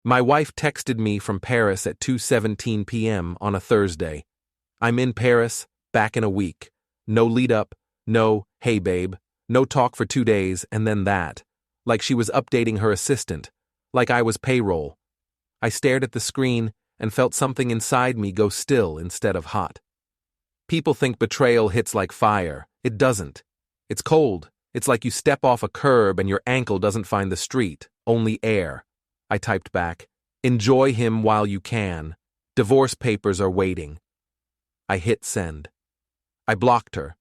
My wife texted me from Paris at 2:17 p.m. on a Thursday. I'm in Paris, back in a week. No lead up, no, hey babe, no talk for 2 days, and then that. Like she was updating her assistant. Like I was payroll. I stared at the screen and felt something inside me go still instead of hot. People think betrayal hits like fire. It doesn't. It's cold. It's like you step off a curb and your ankle doesn't find the street, only air. I typed back, enjoy him while you can. Divorce papers are waiting. I hit send. I blocked her.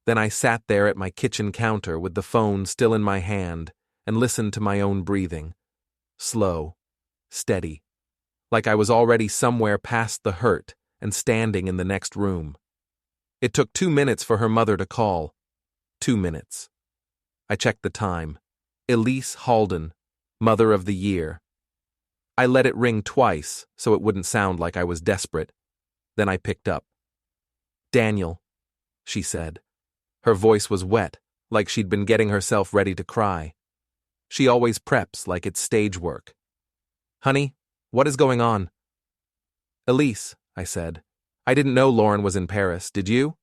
Then I sat there at my kitchen counter with the phone still in my hand and listened to my own breathing. Slow, steady, like I was already somewhere past the hurt and standing in the next room. It took 2 minutes for her mother to call. 2 minutes. I checked the time. Elise Halden, Mother of the Year. I let it ring twice so it wouldn't sound like I was desperate. Then I picked up. Daniel, she said. Her voice was wet, like she'd been getting herself ready to cry. She always preps like it's stage work. Honey, what is going on? Elise, I said. I didn't know Lauren was in Paris, did you?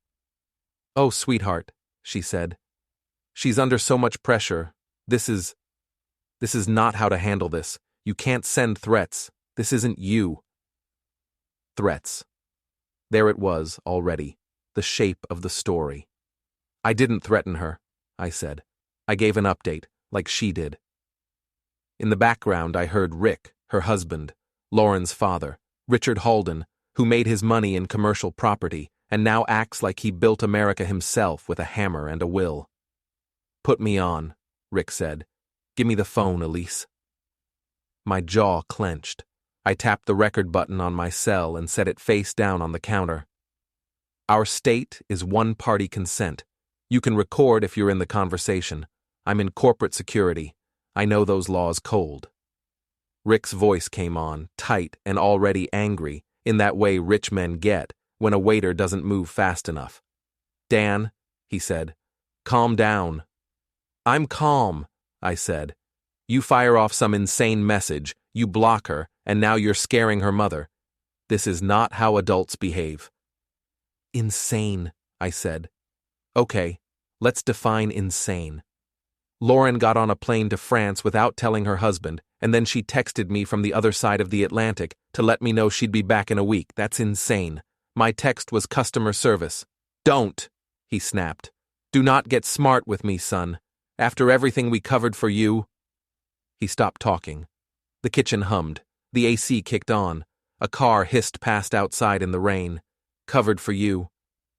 Oh, sweetheart, she said. She's under so much pressure. This is not how to handle this. You can't send threats. This isn't you. Threats. There it was, already, the shape of the story. I didn't threaten her, I said. I gave an update, like she did. In the background, I heard Rick, her husband, Lauren's father, Richard Halden, who made his money in commercial property and now acts like he built America himself with a hammer and a will. Put me on, Rick said. Give me the phone, Elise. My jaw clenched. I tapped the record button on my cell and set it face down on the counter. Our state is one-party consent. You can record if you're in the conversation. I'm in corporate security. I know those laws cold. Rick's voice came on, tight and already angry, in that way rich men get when a waiter doesn't move fast enough. Dan, he said, calm down. I'm calm, I said. You fire off some insane message, you block her, and now you're scaring her mother. This is not how adults behave. Insane, I said. Okay, let's define insane. Lauren got on a plane to France without telling her husband, and then she texted me from the other side of the Atlantic to let me know she'd be back in a week. That's insane. My text was customer service. Don't, he snapped. Do not get smart with me, son. After everything we covered for you. He stopped talking. The kitchen hummed. The AC kicked on. A car hissed past outside in the rain. Covered for you.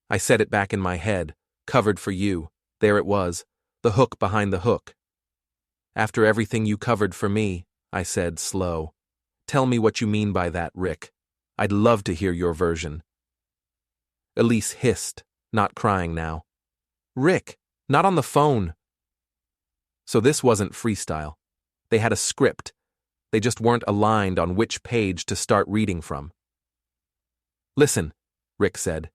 I said it back in my head. Covered for you. There it was. The hook behind the hook. After everything you covered for me, I said, slow. Tell me what you mean by that, Rick. I'd love to hear your version. Elise hissed, not crying now. Rick, not on the phone. So this wasn't freestyle. They had a script. They just weren't aligned on which page to start reading from. Listen, Rick said.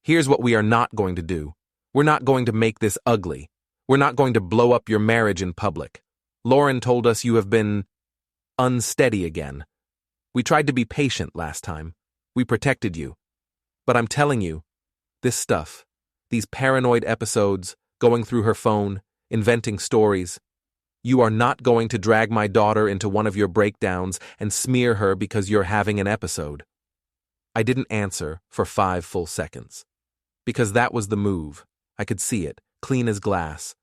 Here's what we are not going to do. We're not going to make this ugly. We're not going to blow up your marriage in public. Lauren told us you have been unsteady again. We tried to be patient last time. We protected you. But I'm telling you, this stuff, these paranoid episodes, going through her phone, inventing stories, you are not going to drag my daughter into one of your breakdowns and smear her because you're having an episode. I didn't answer for 5 full seconds. Because that was the move. I could see it, clean as glass.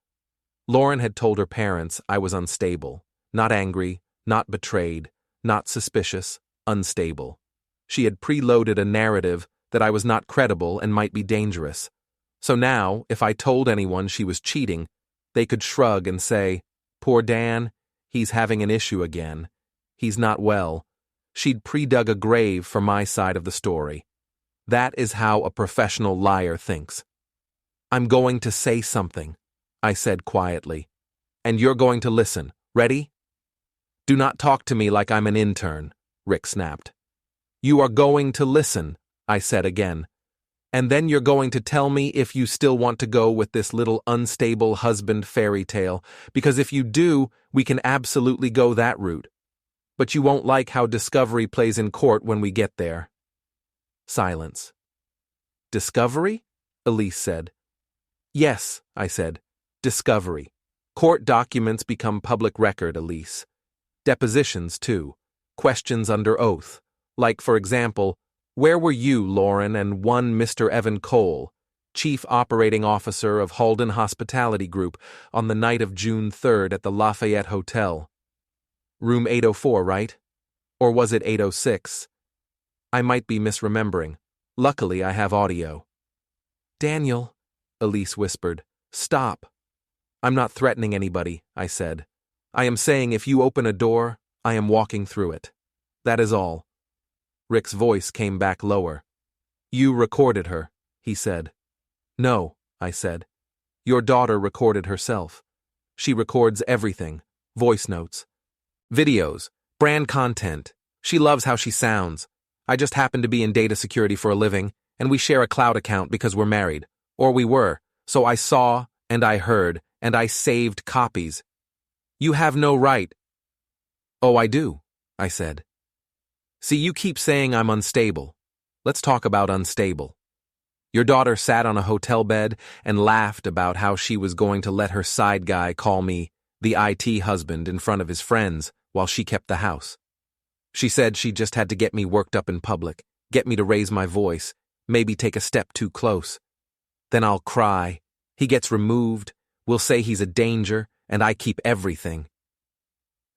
Lauren had told her parents I was unstable, not angry, not betrayed, not suspicious, unstable. She had preloaded a narrative that I was not credible and might be dangerous. So now, if I told anyone she was cheating, they could shrug and say, poor Dan, he's having an issue again. He's not well. She'd pre-dug a grave for my side of the story. That is how a professional liar thinks. I'm going to say something, I said quietly. And you're going to listen. Ready? Do not talk to me like I'm an intern, Rick snapped. You are going to listen, I said again. And then you're going to tell me if you still want to go with this little unstable husband fairy tale, because if you do, we can absolutely go that route. But you won't like how discovery plays in court when we get there. Silence. Discovery? Elise said. Yes, I said. Discovery. Court documents become public record, Elise. Depositions, too. Questions under oath. Like, for example, where were you, Lauren, and one Mr. Evan Cole, Chief Operating Officer of Halden Hospitality Group, on the night of June 3rd at the Lafayette Hotel? Room 804, right? Or was it 806? I might be misremembering. Luckily, I have audio. Daniel, Elise whispered, stop. I'm not threatening anybody, I said. I am saying if you open a door, I am walking through it. That is all. Rick's voice came back lower. You recorded her, he said. No, I said. Your daughter recorded herself. She records everything. Voice notes. Videos. Brand content. She loves how she sounds. I just happen to be in data security for a living, and we share a cloud account because we're married. Or we were. So I saw, and I heard, and I saved copies. You have no right. Oh, I do, I said. See, you keep saying I'm unstable. Let's talk about unstable. Your daughter sat on a hotel bed and laughed about how she was going to let her side guy call me the IT husband in front of his friends while she kept the house. She said she just had to get me worked up in public, get me to raise my voice, maybe take a step too close. Then I'll cry. He gets removed. We'll say he's a danger, and I keep everything.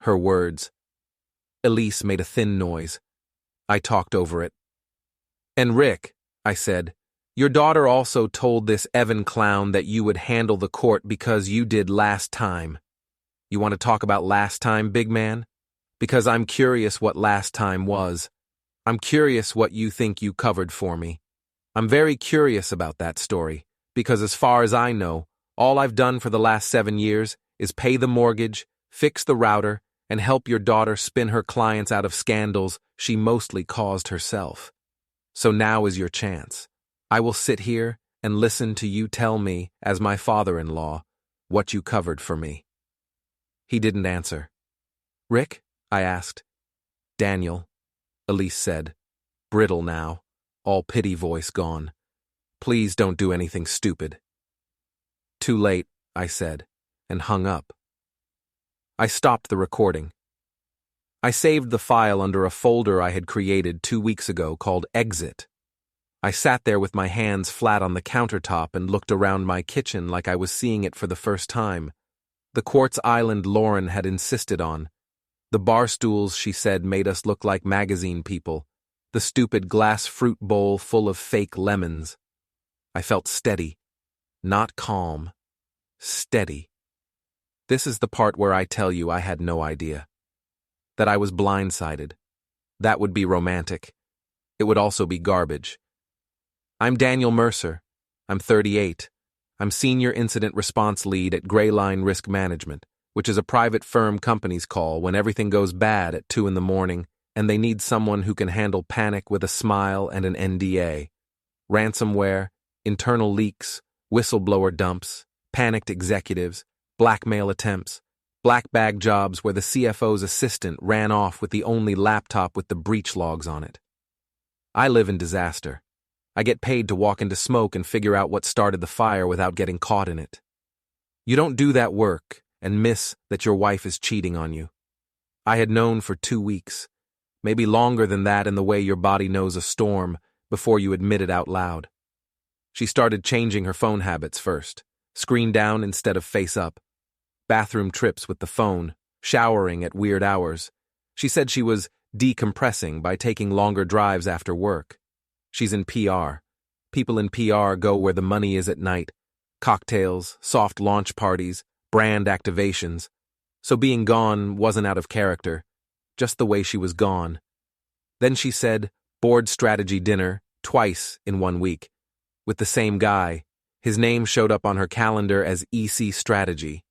Her words. Elise made a thin noise. I talked over it. And Rick, I said, your daughter also told this Evan clown that you would handle the court because you did last time. You want to talk about last time, big man? Because I'm curious what last time was. I'm curious what you think you covered for me. I'm very curious about that story, because as far as I know, all I've done for the last 7 years is pay the mortgage, fix the router, and help your daughter spin her clients out of scandals she mostly caused herself. So now is your chance. I will sit here and listen to you tell me, as my father-in-law, what you covered for me. He didn't answer. Rick? I asked. Daniel, Elise said, brittle now, all pity voice gone. Please don't do anything stupid. Too late, I said, and hung up. I stopped the recording. I saved the file under a folder I had created 2 weeks ago called Exit. I sat there with my hands flat on the countertop and looked around my kitchen like I was seeing it for the first time. The quartz island Lauren had insisted on. The bar stools, she said, made us look like magazine people. The stupid glass fruit bowl full of fake lemons. I felt steady. Not calm. Steady. This is the part where I tell you I had no idea. That I was blindsided. That would be romantic. It would also be garbage. I'm Daniel Mercer. I'm 38. I'm Senior Incident Response Lead at Gray Line Risk Management, which is a private firm companies call when everything goes bad at 2 a.m. and they need someone who can handle panic with a smile and an NDA. Ransomware, internal leaks, whistleblower dumps, panicked executives, blackmail attempts, black bag jobs where the CFO's assistant ran off with the only laptop with the breach logs on it. I live in disaster. I get paid to walk into smoke and figure out what started the fire without getting caught in it. You don't do that work and miss that your wife is cheating on you. I had known for 2 weeks, maybe longer than that in the way your body knows a storm before you admit it out loud. She started changing her phone habits first, screen down instead of face up, bathroom trips with the phone, showering at weird hours. She said she was decompressing by taking longer drives after work. She's in PR. People in PR go where the money is at night. Cocktails, soft launch parties, brand activations. So being gone wasn't out of character, just the way she was gone. Then she said, board strategy dinner, twice in 1 week, with the same guy. His name showed up on her calendar as EC Strategy.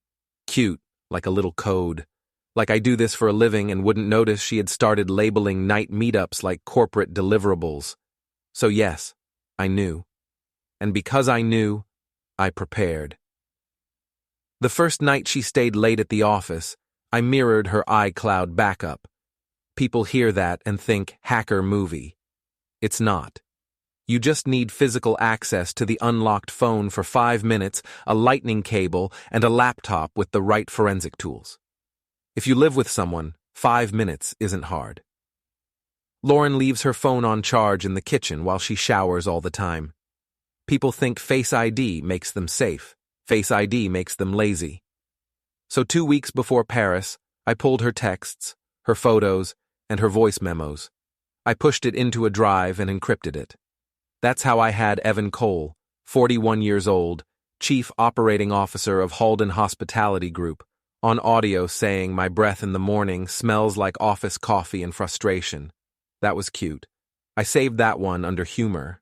Cute, like a little code. Like I do this for a living and wouldn't notice she had started labeling night meetups like corporate deliverables. So yes, I knew. And because I knew, I prepared. The first night she stayed late at the office, I mirrored her iCloud backup. People hear that and think hacker movie. It's not. You just need physical access to the unlocked phone for 5 minutes, a lightning cable, and a laptop with the right forensic tools. If you live with someone, 5 minutes isn't hard. Lauren leaves her phone on charge in the kitchen while she showers all the time. People think Face ID makes them safe. Face ID makes them lazy. So 2 weeks before Paris, I pulled her texts, her photos, and her voice memos. I pushed it into a drive and encrypted it. That's how I had Evan Cole, 41 years old, Chief Operating Officer of Halden Hospitality Group, on audio saying my breath in the morning smells like office coffee and frustration. That was cute. I saved that one under humor.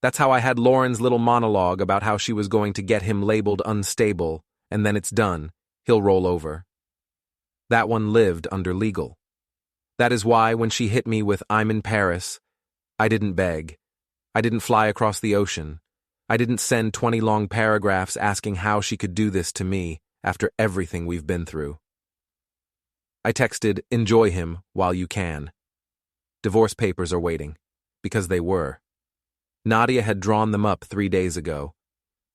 That's how I had Lauren's little monologue about how she was going to get him labeled unstable, and then it's done. He'll roll over. That one lived under legal. That is why when she hit me with "I'm in Paris," I didn't beg. I didn't fly across the ocean. I didn't send 20 long paragraphs asking how she could do this to me after everything we've been through. I texted, "Enjoy him while you can." Divorce papers are waiting, because they were. Nadia had drawn them up 3 days ago.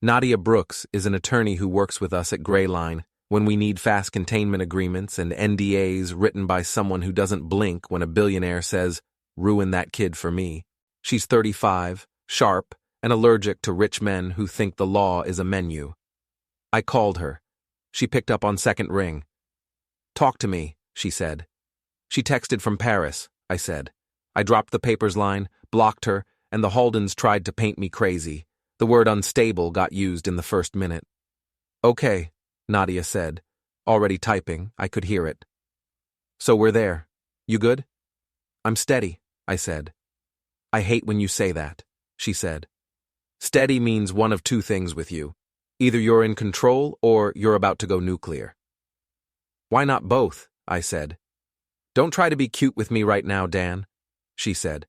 Nadia Brooks is an attorney who works with us at Gray Line when we need fast containment agreements and NDAs written by someone who doesn't blink when a billionaire says, "Ruin that kid for me." She's 35, sharp, and allergic to rich men who think the law is a menu. I called her. She picked up on second ring. "Talk to me," she said. "She texted from Paris," I said. I dropped the papers line, blocked her, and the Haldens tried to paint me crazy. The word unstable got used in the first minute. "Okay," Nadia said. Already typing, I could hear it. "So we're there. You good?" "I'm steady," I said. "I hate when you say that," she said. "Steady means one of two things with you. Either you're in control or you're about to go nuclear." "Why not both?" I said. "Don't try to be cute with me right now, Dan," she said.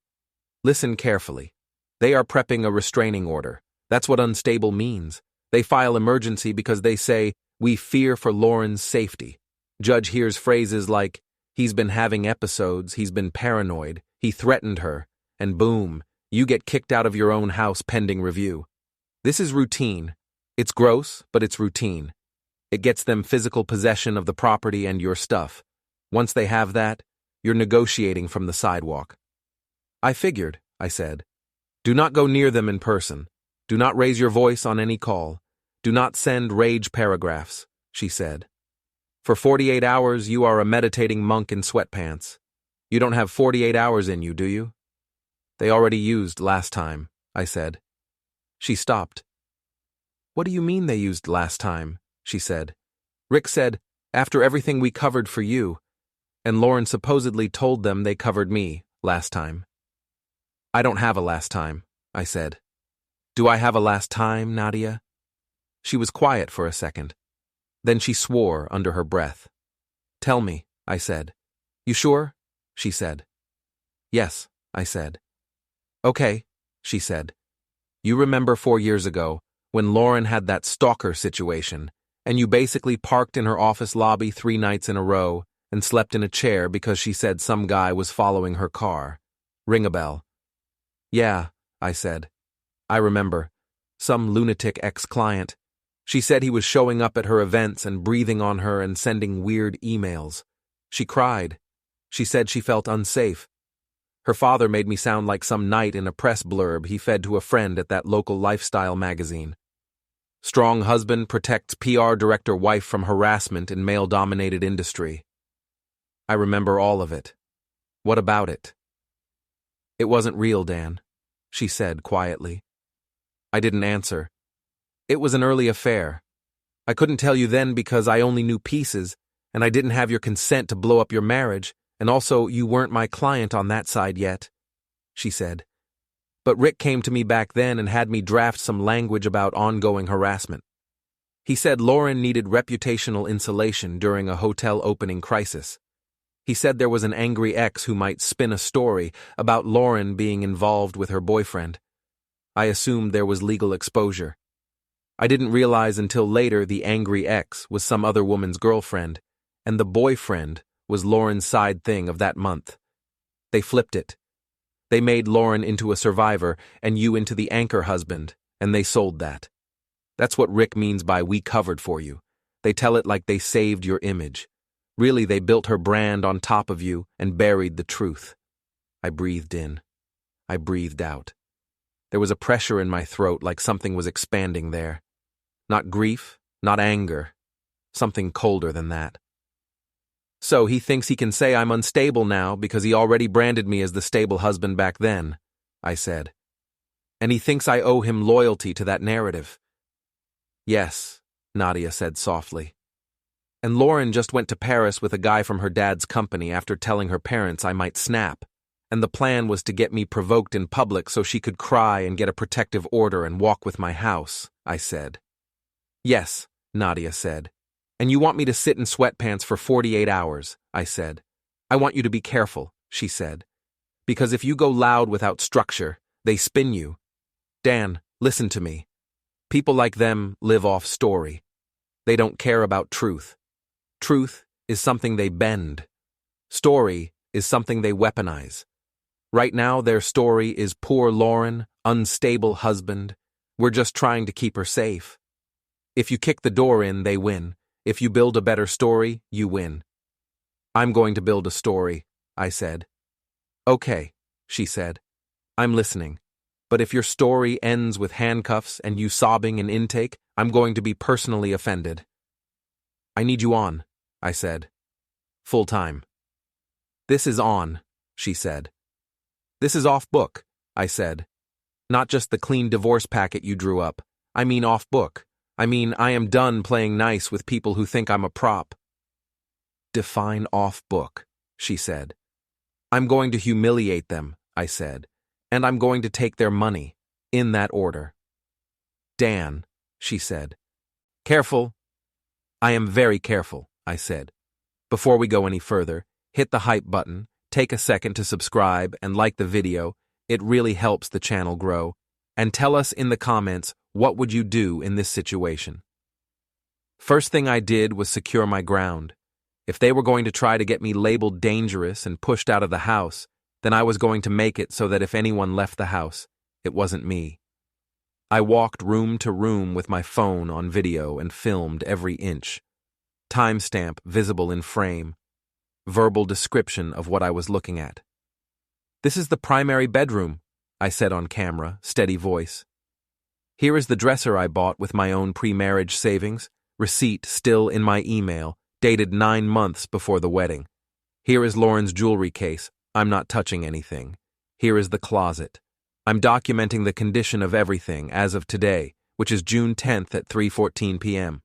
"Listen carefully. They are prepping a restraining order. That's what unstable means. They file emergency because they say, 'We fear for Lauren's safety.' Judge hears phrases like, 'He's been having episodes, he's been paranoid, he threatened her,' and boom, you get kicked out of your own house pending review. This is routine. It's gross, but it's routine. It gets them physical possession of the property and your stuff. Once they have that, you're negotiating from the sidewalk." "I figured," I said. "Do not go near them in person. Do not raise your voice on any call. Do not send rage paragraphs," she said. "For 48 hours, you are a meditating monk in sweatpants. You don't have 48 hours in you, do you?" "They already used last time," I said. She stopped. "What do you mean they used last time?" she said. "Rick said, after everything we covered for you, and Lauren supposedly told them they covered me last time." "I don't have a last time," I said. "Do I have a last time, Nadia?" She was quiet for a second. Then she swore under her breath. "Tell me," I said. "You sure?" she said. "Yes," I said. "Okay," she said. "You remember 4 years ago, when Lauren had that stalker situation, and you basically parked in her office lobby 3 nights in a row and slept in a chair because she said some guy was following her car. Ring a bell." "Yeah," I said. "I remember. Some lunatic ex-client. She said he was showing up at her events and breathing on her and sending weird emails. She cried. She said she felt unsafe. Her father made me sound like some knight in a press blurb he fed to a friend at that local lifestyle magazine. Strong husband protects PR director wife from harassment in male-dominated industry. I remember all of it. What about it?" "It wasn't real, Dan," she said quietly. I didn't answer. "It was an early affair. I couldn't tell you then because I only knew pieces, and I didn't have your consent to blow up your marriage, and also you weren't my client on that side yet," she said. "But Rick came to me back then and had me draft some language about ongoing harassment. He said Lauren needed reputational insulation during a hotel opening crisis. He said there was an angry ex who might spin a story about Lauren being involved with her boyfriend. I assumed there was legal exposure. I didn't realize until later the angry ex was some other woman's girlfriend, and the boyfriend was Lauren's side thing of that month. They flipped it. They made Lauren into a survivor and you into the anchor husband, and they sold that. That's what Rick means by "we covered for you." They tell it like they saved your image. Really, they built her brand on top of you and buried the truth. I breathed in. I breathed out. There was a pressure in my throat like something was expanding there. Not grief, not anger. Something colder than that. So he thinks he can say I'm unstable now because he already branded me as the stable husband back then, I said. And he thinks I owe him loyalty to that narrative. Yes, Nadia said softly. And Lauren just went to Paris with a guy from her dad's company after telling her parents I might snap, and the plan was to get me provoked in public so she could cry and get a protective order and walk with my house, I said. Yes, Nadia said. And you want me to sit in sweatpants for 48 hours, I said. I want you to be careful, she said. Because if you go loud without structure, they spin you. Dan, listen to me. People like them live off story. They don't care about truth. Truth is something they bend. Story is something they weaponize. Right now, their story is poor Lauren, unstable husband. We're just trying to keep her safe. If you kick the door in, they win. If you build a better story, you win. I'm going to build a story, I said. Okay, she said. I'm listening. But if your story ends with handcuffs and you sobbing in intake, I'm going to be personally offended. I need you on, I said. Full time. This is on, she said. This is off book, I said. Not just the clean divorce packet you drew up. I mean off book. I mean, I am done playing nice with people who think I'm a prop. Define off book, she said. I'm going to humiliate them, I said, and I'm going to take their money, in that order. Dan, she said. Careful. I am very careful, I said. Before we go any further, hit the hype button, take a second to subscribe and like the video. It really helps the channel grow. And tell us in the comments, what would you do in this situation? First thing I did was secure my ground. If they were going to try to get me labeled dangerous and pushed out of the house, then I was going to make it so that if anyone left the house, it wasn't me. I walked room to room with my phone on video and filmed every inch. Timestamp visible in frame. Verbal description of what I was looking at. This is the primary bedroom, I said on camera, steady voice. Here is the dresser I bought with my own pre-marriage savings, receipt still in my email, dated 9 months before the wedding. Here is Lauren's jewelry case. I'm not touching anything. Here is the closet. I'm documenting the condition of everything as of today, which is June 10th at 3:14 p.m.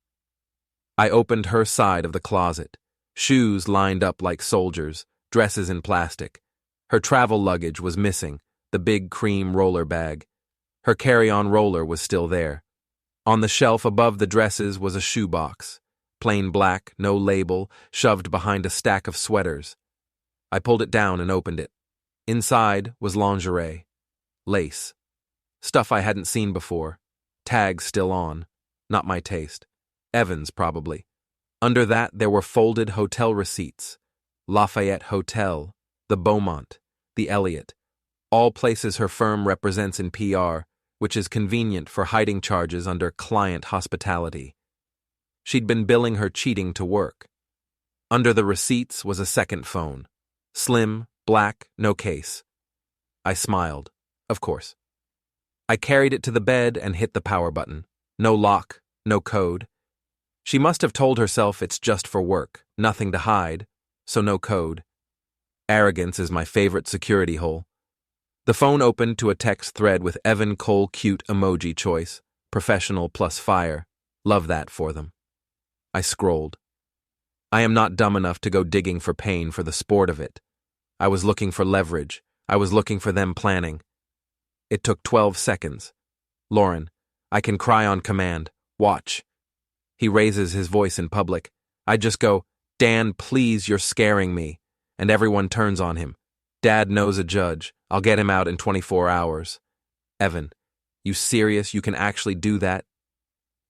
I opened her side of the closet. Shoes lined up like soldiers, dresses in plastic. Her travel luggage was missing, the big cream roller bag. Her carry-on roller was still there. On the shelf above the dresses was a shoebox. Plain black, no label, shoved behind a stack of sweaters. I pulled it down and opened it. Inside was lingerie. Lace. Stuff I hadn't seen before. Tags still on. Not my taste. Evans, probably. Under that, there were folded hotel receipts. Lafayette Hotel, the Beaumont, the Elliott. All places her firm represents in PR, which is convenient for hiding charges under client hospitality. She'd been billing her cheating to work. Under the receipts was a second phone. Slim, black, no case. I smiled. Of course. I carried it to the bed and hit the power button. No lock, no code. She must have told herself it's just for work, nothing to hide, so no code. Arrogance is my favorite security hole. The phone opened to a text thread with Evan Cole cute emoji choice, professional plus fire. Love that for them. I scrolled. I am not dumb enough to go digging for pain for the sport of it. I was looking for leverage. I was looking for them planning. It took 12 seconds. Lauren, I can cry on command. Watch. He raises his voice in public. I just go, Dan, please, you're scaring me. And everyone turns on him. Dad knows a judge. I'll get him out in 24 hours. Evan, you serious you can actually do that?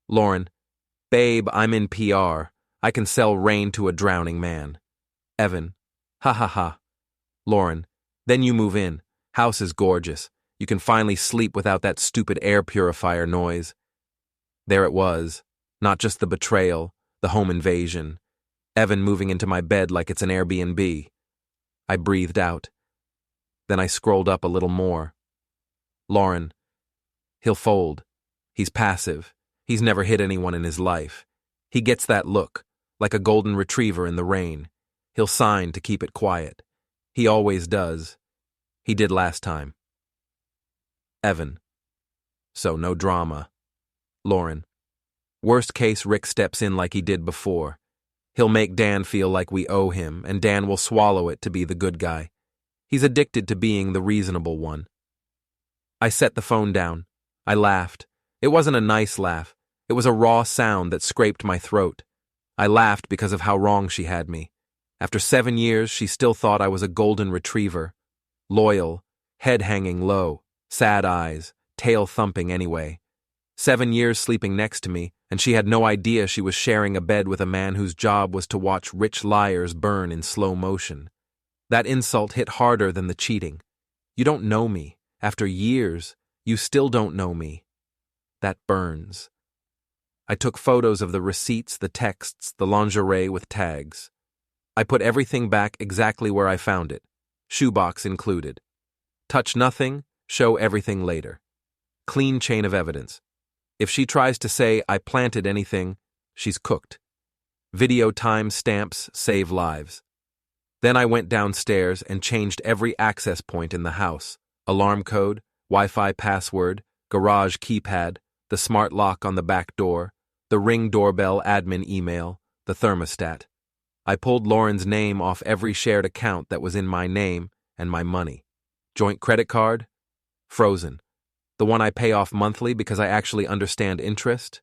Lauren, babe, I'm in PR. I can sell rain to a drowning man. Evan. Ha ha ha. Lauren. Then you move in. House is gorgeous. You can finally sleep without that stupid air purifier noise. There it was. Not just the betrayal, the home invasion. Evan moving into my bed like it's an Airbnb. I breathed out. Then I scrolled up a little more. Lauren. He'll fold. He's passive. He's never hit anyone in his life. He gets that look, like a golden retriever in the rain. He'll sign to keep it quiet. He always does. He did last time. Evan. So no drama. Lauren. Worst case, Rick steps in like he did before. He'll make Dan feel like we owe him, and Dan will swallow it to be the good guy. He's addicted to being the reasonable one. I set the phone down. I laughed. It wasn't a nice laugh. It was a raw sound that scraped my throat. I laughed because of how wrong she had me. After 7 years, she still thought I was a golden retriever. Loyal, head hanging low, sad eyes, tail thumping anyway. 7 years sleeping next to me, and she had no idea she was sharing a bed with a man whose job was to watch rich liars burn in slow motion. That insult hit harder than the cheating. You don't know me. After years, you still don't know me. That burns. I took photos of the receipts, the texts, the lingerie with tags. I put everything back exactly where I found it, shoebox included. Touch nothing, show everything later. Clean chain of evidence. If she tries to say I planted anything, she's cooked. Video time stamps save lives. Then I went downstairs and changed every access point in the house. Alarm code, Wi-Fi password, garage keypad, the smart lock on the back door, the Ring doorbell admin email, the thermostat. I pulled Lauren's name off every shared account that was in my name and my money. Joint credit card? Frozen. The one I pay off monthly because I actually understand interest?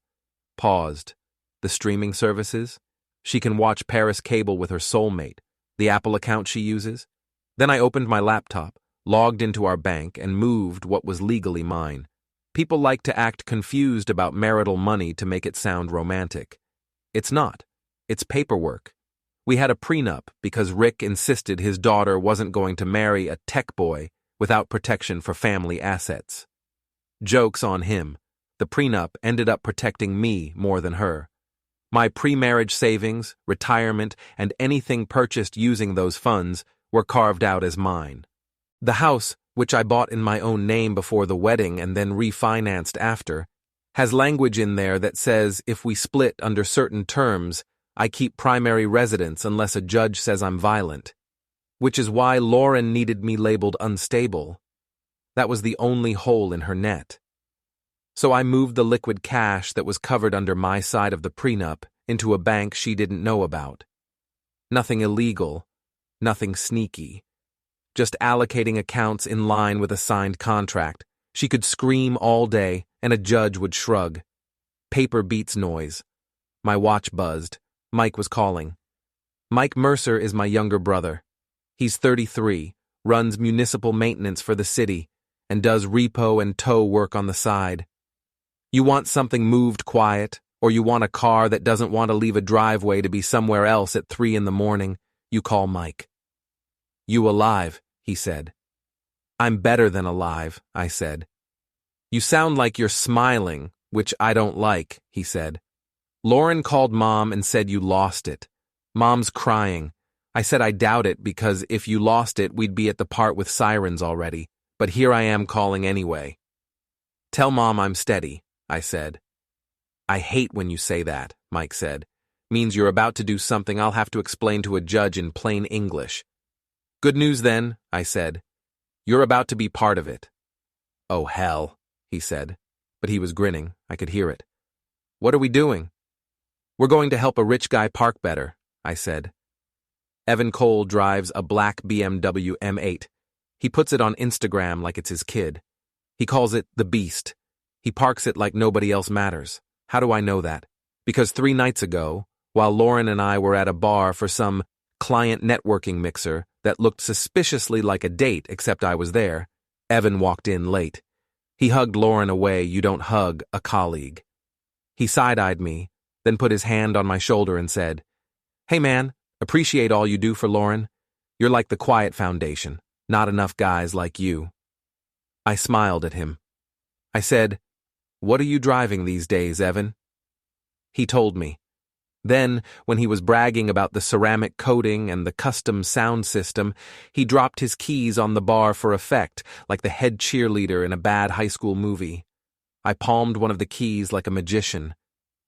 Paused. The streaming services? She can watch Paris Cable with her soulmate. The Apple account she uses? Then I opened my laptop, logged into our bank, and moved what was legally mine. People like to act confused about marital money to make it sound romantic. It's not. It's paperwork. We had a prenup because Rick insisted his daughter wasn't going to marry a tech boy without protection for family assets. Joke's on him. The prenup ended up protecting me more than her. My pre-marriage savings, retirement, and anything purchased using those funds were carved out as mine. The house, which I bought in my own name before the wedding and then refinanced after, has language in there that says if we split under certain terms, I keep primary residence unless a judge says I'm violent. Which is why Lauren needed me labeled unstable. That was the only hole in her net. So I moved the liquid cash that was covered under my side of the prenup into a bank she didn't know about. Nothing illegal, nothing sneaky. Just allocating accounts in line with a signed contract. She could scream all day, and a judge would shrug. Paper beats noise. My watch buzzed. Mike was calling. Mike Mercer is my younger brother. He's 33, runs municipal maintenance for the city, and does repo and tow work on the side. You want something moved quiet, or you want a car that doesn't want to leave a driveway to be somewhere else at 3 a.m, you call Mike. You alive, he said. I'm better than alive, I said. You sound like you're smiling, which I don't like, he said. Lauren called Mom and said you lost it. Mom's crying. I said I doubt it because if you lost it, we'd be at the part with sirens already, but here I am calling anyway. Tell Mom I'm steady, I said. I hate when you say that, Mike said. Means you're about to do something I'll have to explain to a judge in plain English. Good news then, I said. You're about to be part of it. Oh, hell, he said. But he was grinning. I could hear it. What are we doing? We're going to help a rich guy park better, I said. Evan Cole drives a black BMW M8. He puts it on Instagram like it's his kid. He calls it the Beast. He parks it like nobody else matters. How do I know that? Because 3 nights ago, while Lauren and I were at a bar for some client networking mixer that looked suspiciously like a date except I was there, Evan walked in late. He hugged Lauren a way you don't hug a colleague. He side-eyed me, then put his hand on my shoulder and said, Hey man, Appreciate all you do for Lauren. You're like the quiet foundation. Not enough guys like you. I smiled at him. I said, "What are you driving these days, Evan?" He told me. Then, when he was bragging about the ceramic coating and the custom sound system, he dropped his keys on the bar for effect, like the head cheerleader in a bad high school movie. I palmed one of the keys like a magician,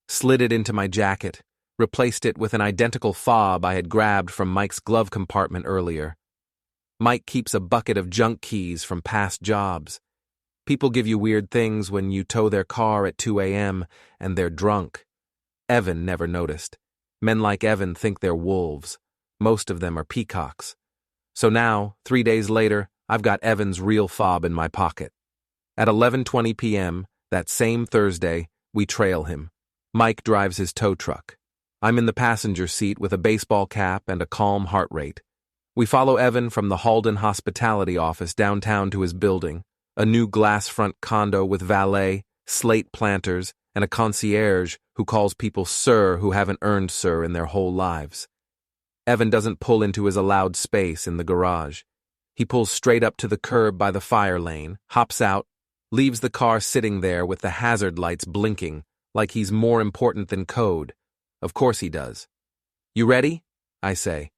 slid it into my jacket, replaced it with an identical fob I had grabbed from Mike's glove compartment earlier. Mike keeps a bucket of junk keys from past jobs. People give you weird things when you tow their car at 2 a.m. and they're drunk. Evan never noticed. Men like Evan think they're wolves. Most of them are peacocks. So now, 3 days later, I've got Evan's real fob in my pocket. At 11:20 p.m., that same Thursday, we trail him. Mike drives his tow truck. I'm in the passenger seat with a baseball cap and a calm heart rate. We follow Evan from the Halden Hospitality office downtown to his building, a new glass-front condo with valet, slate planters, and a concierge who calls people sir who haven't earned sir in their whole lives. Evan doesn't pull into his allowed space in the garage. He pulls straight up to the curb by the fire lane, hops out, leaves the car sitting there with the hazard lights blinking, like he's more important than code. Of course he does. "You ready?" I say.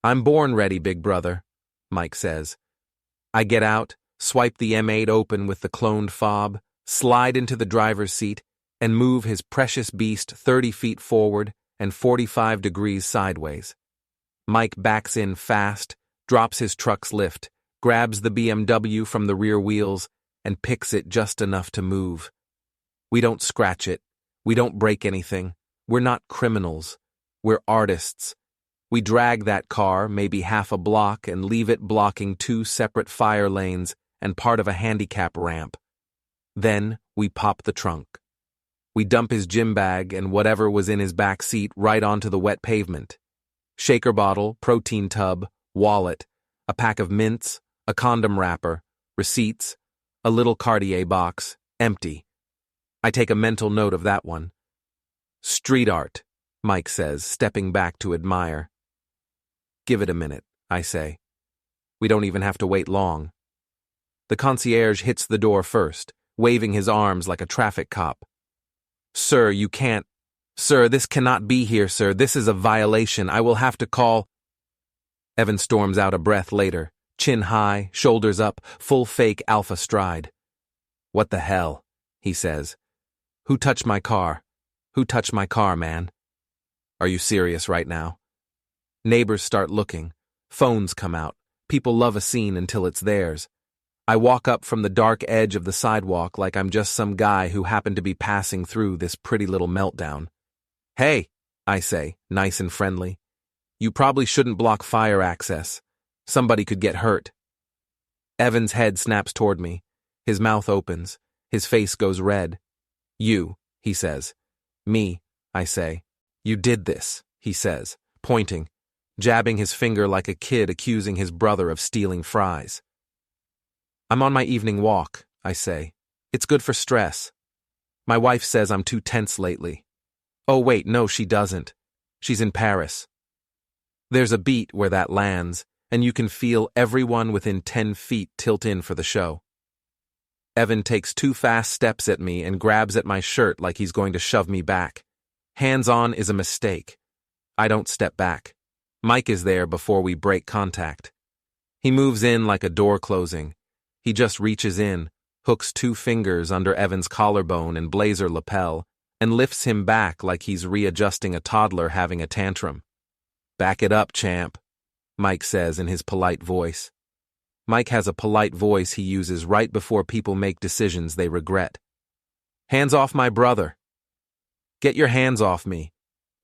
"I'm born ready, big brother," Mike says. I get out, swipe the M8 open with the cloned fob, slide into the driver's seat, and move his precious beast 30 feet forward and 45 degrees sideways. Mike backs in fast, drops his truck's lift, grabs the BMW from the rear wheels, and picks it just enough to move. We don't scratch it. We don't break anything. We're not criminals. We're artists. We drag that car maybe half a block and leave it blocking 2 separate fire lanes and part of a handicap ramp. Then we pop the trunk. We dump his gym bag and whatever was in his back seat right onto the wet pavement. Shaker bottle, protein tub, wallet, a pack of mints, a condom wrapper, receipts, a little Cartier box, empty. I take a mental note of that one. "Street art," Mike says, stepping back to admire. "Give it a minute," I say. We don't even have to wait long. The concierge hits the door first, waving his arms like a traffic cop. "Sir, you can't. Sir, this cannot be here, sir. This is a violation. I will have to call." Evan storms out a breath later, chin high, shoulders up, full fake alpha stride. "What the hell?" he says. "Who touched my car? Who touched my car, man?" "Are you serious right now?" Neighbors start looking. Phones come out. People love a scene until it's theirs. I walk up from the dark edge of the sidewalk like I'm just some guy who happened to be passing through this pretty little meltdown. "Hey," I say, nice and friendly. "You probably shouldn't block fire access. Somebody could get hurt." Evan's head snaps toward me. His mouth opens. His face goes red. "You," he says. "Me," I say. "You did this," he says, pointing, jabbing his finger like a kid accusing his brother of stealing fries. "I'm on my evening walk," I say. "It's good for stress. My wife says I'm too tense lately." "Oh wait, no she doesn't. She's in Paris." There's a beat where that lands, and you can feel everyone within 10 feet tilt in for the show. Evan takes 2 fast steps at me and grabs at my shirt like he's going to shove me back. Hands-on is a mistake. I don't step back. Mike is there before we break contact. He moves in like a door closing. He just reaches in, hooks 2 fingers under Evan's collarbone and blazer lapel, and lifts him back like he's readjusting a toddler having a tantrum. "Back it up, champ," Mike says in his polite voice. Mike has a polite voice he uses right before people make decisions they regret. "Hands off my brother." "Get your hands off me,"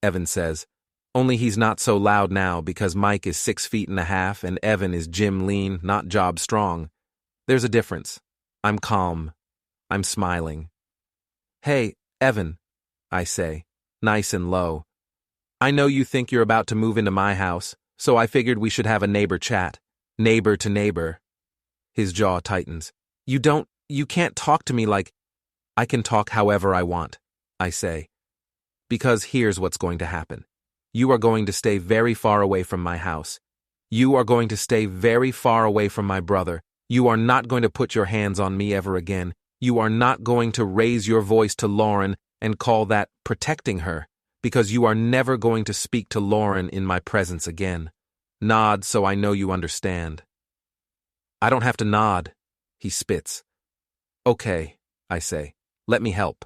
Evan says. Only he's not so loud now because Mike is 6'1.5" and Evan is gym lean, not job strong. There's a difference. I'm calm. I'm smiling. "Hey, Evan," I say, nice and low. "I know you think you're about to move into my house, so I figured we should have a neighbor chat. Neighbor to neighbor." His jaw tightens. You can't talk to me like—" "I can talk however I want," I say. "Because here's what's going to happen. You are going to stay very far away from my house. You are going to stay very far away from my brother. You are not going to put your hands on me ever again. You are not going to raise your voice to Lauren and call that protecting her, because you are never going to speak to Lauren in my presence again. Nod so I know you understand. I don't have to nod, he spits. Okay, I say. Let me help.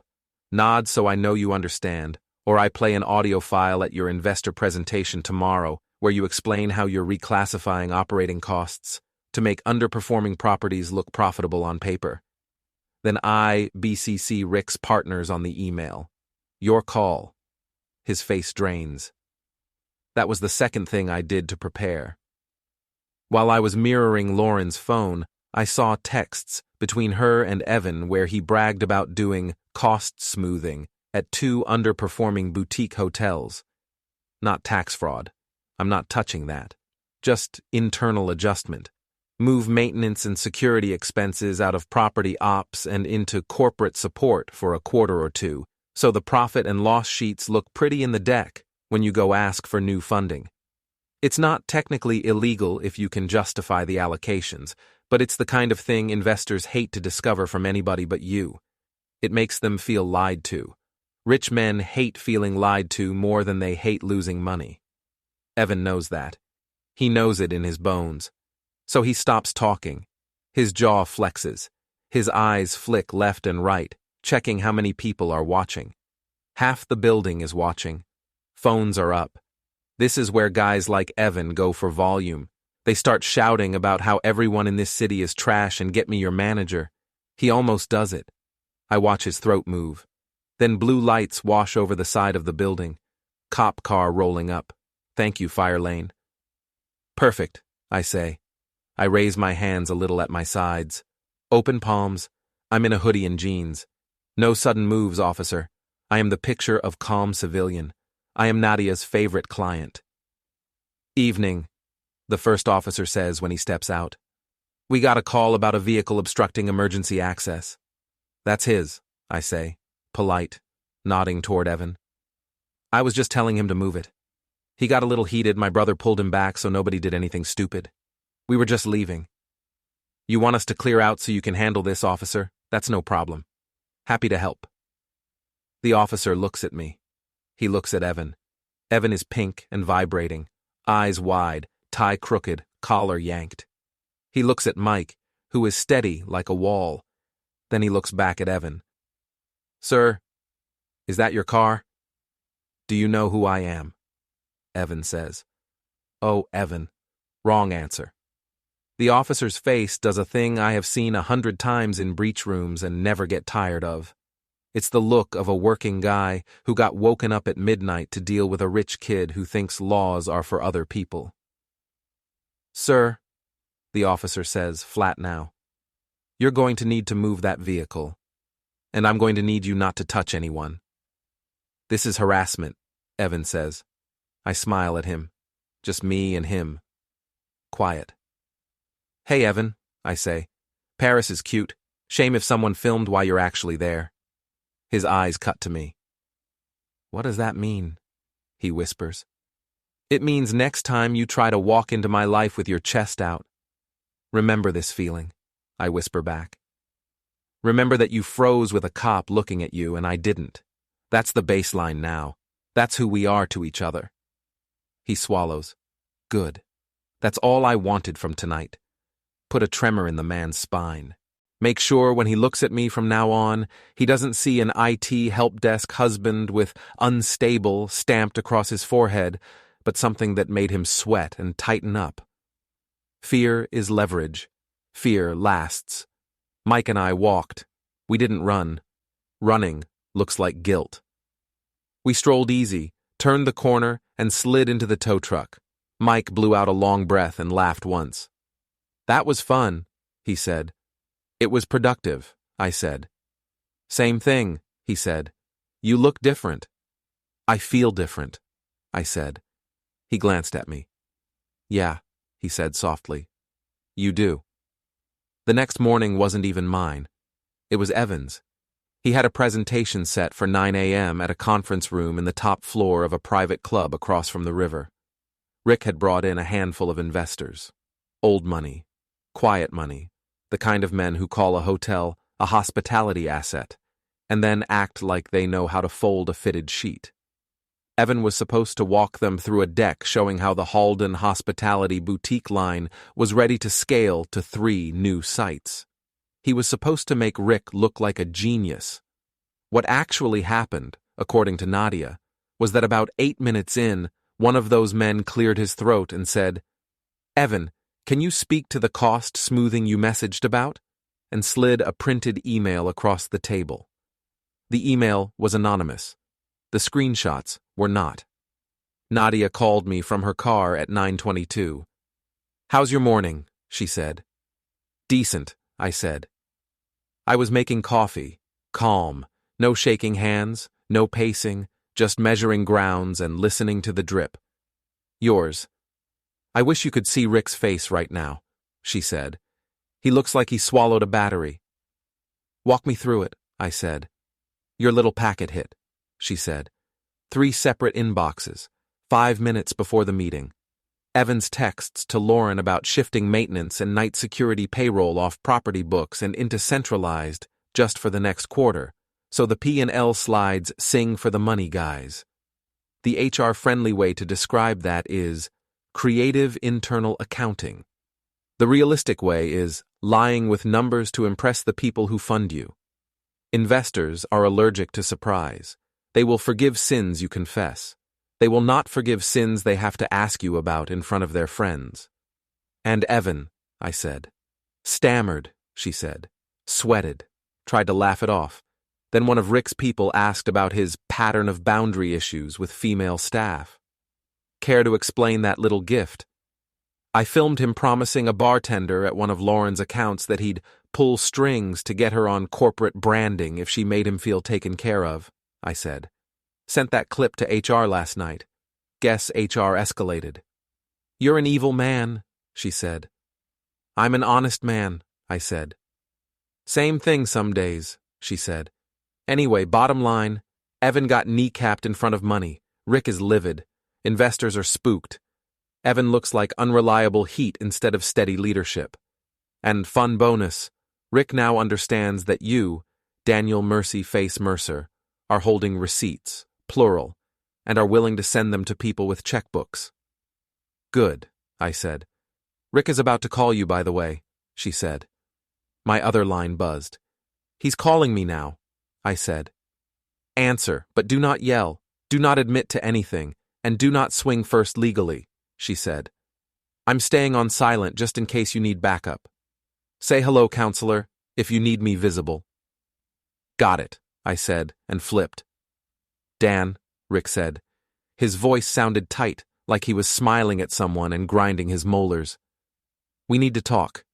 Nod so I know you understand, or I play an audio file at your investor presentation tomorrow where you explain how you're reclassifying operating costs to make underperforming properties look profitable on paper. Then I BCC Rick's partners on the email. Your call. His face drains. That was the second thing I did to prepare. While I was mirroring Lauren's phone, I saw texts between her and Evan where he bragged about doing cost smoothing at 2 underperforming boutique hotels. Not tax fraud. I'm not touching that. Just internal adjustment. Move maintenance and security expenses out of property ops and into corporate support for a quarter or two, so the profit and loss sheets look pretty in the deck when you go ask for new funding. It's not technically illegal if you can justify the allocations, but it's the kind of thing investors hate to discover from anybody but you. It makes them feel lied to. Rich men hate feeling lied to more than they hate losing money. Evan knows that. He knows it in his bones. So he stops talking. His jaw flexes. His eyes flick left and right, checking how many people are watching. Half the building is watching. Phones are up. This is where guys like Evan go for volume. They start shouting about how everyone in this city is trash and get me your manager. He almost does it. I watch his throat move. Then blue lights wash over the side of the building. Cop car rolling up. Thank you, fire lane. Perfect, I say. I raise my hands a little at my sides. Open palms. I'm in a hoodie and jeans. No sudden moves, officer. I am the picture of calm civilian. I am Nadia's favorite client. Evening, the first officer says when he steps out. We got a call about a vehicle obstructing emergency access. That's his, I say, polite, nodding toward Evan. I was just telling him to move it. He got a little heated, my brother pulled him back so nobody did anything stupid. We were just leaving. You want us to clear out so you can handle this, officer? That's no problem. Happy to help. The officer looks at me. He looks at Evan. Evan is pink and vibrating, eyes wide, tie crooked, collar yanked. He looks at Mike, who is steady like a wall. Then he looks back at Evan. Sir, is that your car? Do you know who I am? Evan says. Oh, Evan. Wrong answer. The officer's face does a thing I have seen 100 times in breach rooms and never get tired of. It's the look of a working guy who got woken up at midnight to deal with a rich kid who thinks laws are for other people. Sir, the officer says, flat now, you're going to need to move that vehicle, and I'm going to need you not to touch anyone. This is harassment, Evan says. I smile at him. Just me and him. Quiet. Hey, Evan, I say. Paris is cute. Shame if someone filmed while you're actually there. His eyes cut to me. What does that mean? He whispers. It means next time you try to walk into my life with your chest out. Remember this feeling, I whisper back. Remember that you froze with a cop looking at you and I didn't. That's the baseline now. That's who we are to each other. He swallows. Good. That's all I wanted from tonight. Put a tremor in the man's spine. Make sure when he looks at me from now on, he doesn't see an IT help desk husband with unstable stamped across his forehead, but something that made him sweat and tighten up. Fear is leverage. Fear lasts. Mike and I walked. We didn't run. Running looks like guilt. We strolled easy, turned the corner, and slid into the tow truck. Mike blew out a long breath and laughed once. That was fun, he said. It was productive, I said. Same thing, he said. You look different. I feel different, I said. He glanced at me. Yeah, he said softly. You do. The next morning wasn't even mine. It was Evan's. He had a presentation set for 9 a.m. at a conference room in the top floor of a private club across from the river. Rick had brought in a handful of investors. Old money, quiet money, the kind of men who call a hotel a hospitality asset, and then act like they know how to fold a fitted sheet. Evan was supposed to walk them through a deck showing how the Halden Hospitality boutique line was ready to scale to 3 new sites. He was supposed to make Rick look like a genius. What actually happened, according to Nadia, was that about 8 minutes in, one of those men cleared his throat and said, "Evan, can you speak to the cost smoothing you messaged about?" and slid a printed email across the table. The email was anonymous. The screenshots were not. Nadia called me from her car at 9:22. "How's your morning?" she said. "Decent," I said. I was making coffee, calm, no shaking hands, no pacing, just measuring grounds and listening to the drip. "Yours." "I wish you could see Rick's face right now," she said. "He looks like he swallowed a battery." "Walk me through it," I said. "Your little packet hit," she said. 3 separate inboxes, 5 minutes before the meeting. Evan's texts to Lauren about shifting maintenance and night security payroll off property books and into centralized just for the next quarter, so the P&L slides sing for the money guys. The HR-friendly way to describe that is creative internal accounting. The realistic way is lying with numbers to impress the people who fund you. Investors are allergic to surprise. They will forgive sins you confess. They will not forgive sins they have to ask you about in front of their friends. "And Evan," I said. "Stammered," she said. "Sweated. Tried to laugh it off. Then one of Rick's people asked about his pattern of boundary issues with female staff. Care to explain that little gift? I filmed him promising a bartender at one of Lauren's accounts that he'd pull strings to get her on corporate branding if she made him feel taken care of," I said. "Sent that clip to HR last night. Guess HR escalated." "You're an evil man," she said. "I'm an honest man," I said. "Same thing some days," she said. "Anyway, bottom line, Evan got kneecapped in front of money. Rick is livid. Investors are spooked. Evan looks like unreliable heat instead of steady leadership. And fun bonus, Rick now understands that you, Daniel Mercy Face Mercer, are holding receipts, plural, and are willing to send them to people with checkbooks." "Good," I said. "Rick is about to call you, by the way," she said. My other line buzzed. "He's calling me now," I said. "Answer, but do not yell, do not admit to anything, and do not swing first legally," she said. "I'm staying on silent just in case you need backup. Say hello, counselor, if you need me visible." "Got it," I said, and flipped. "Dan," Rick said. His voice sounded tight, like he was smiling at someone and grinding his molars. "We need to talk."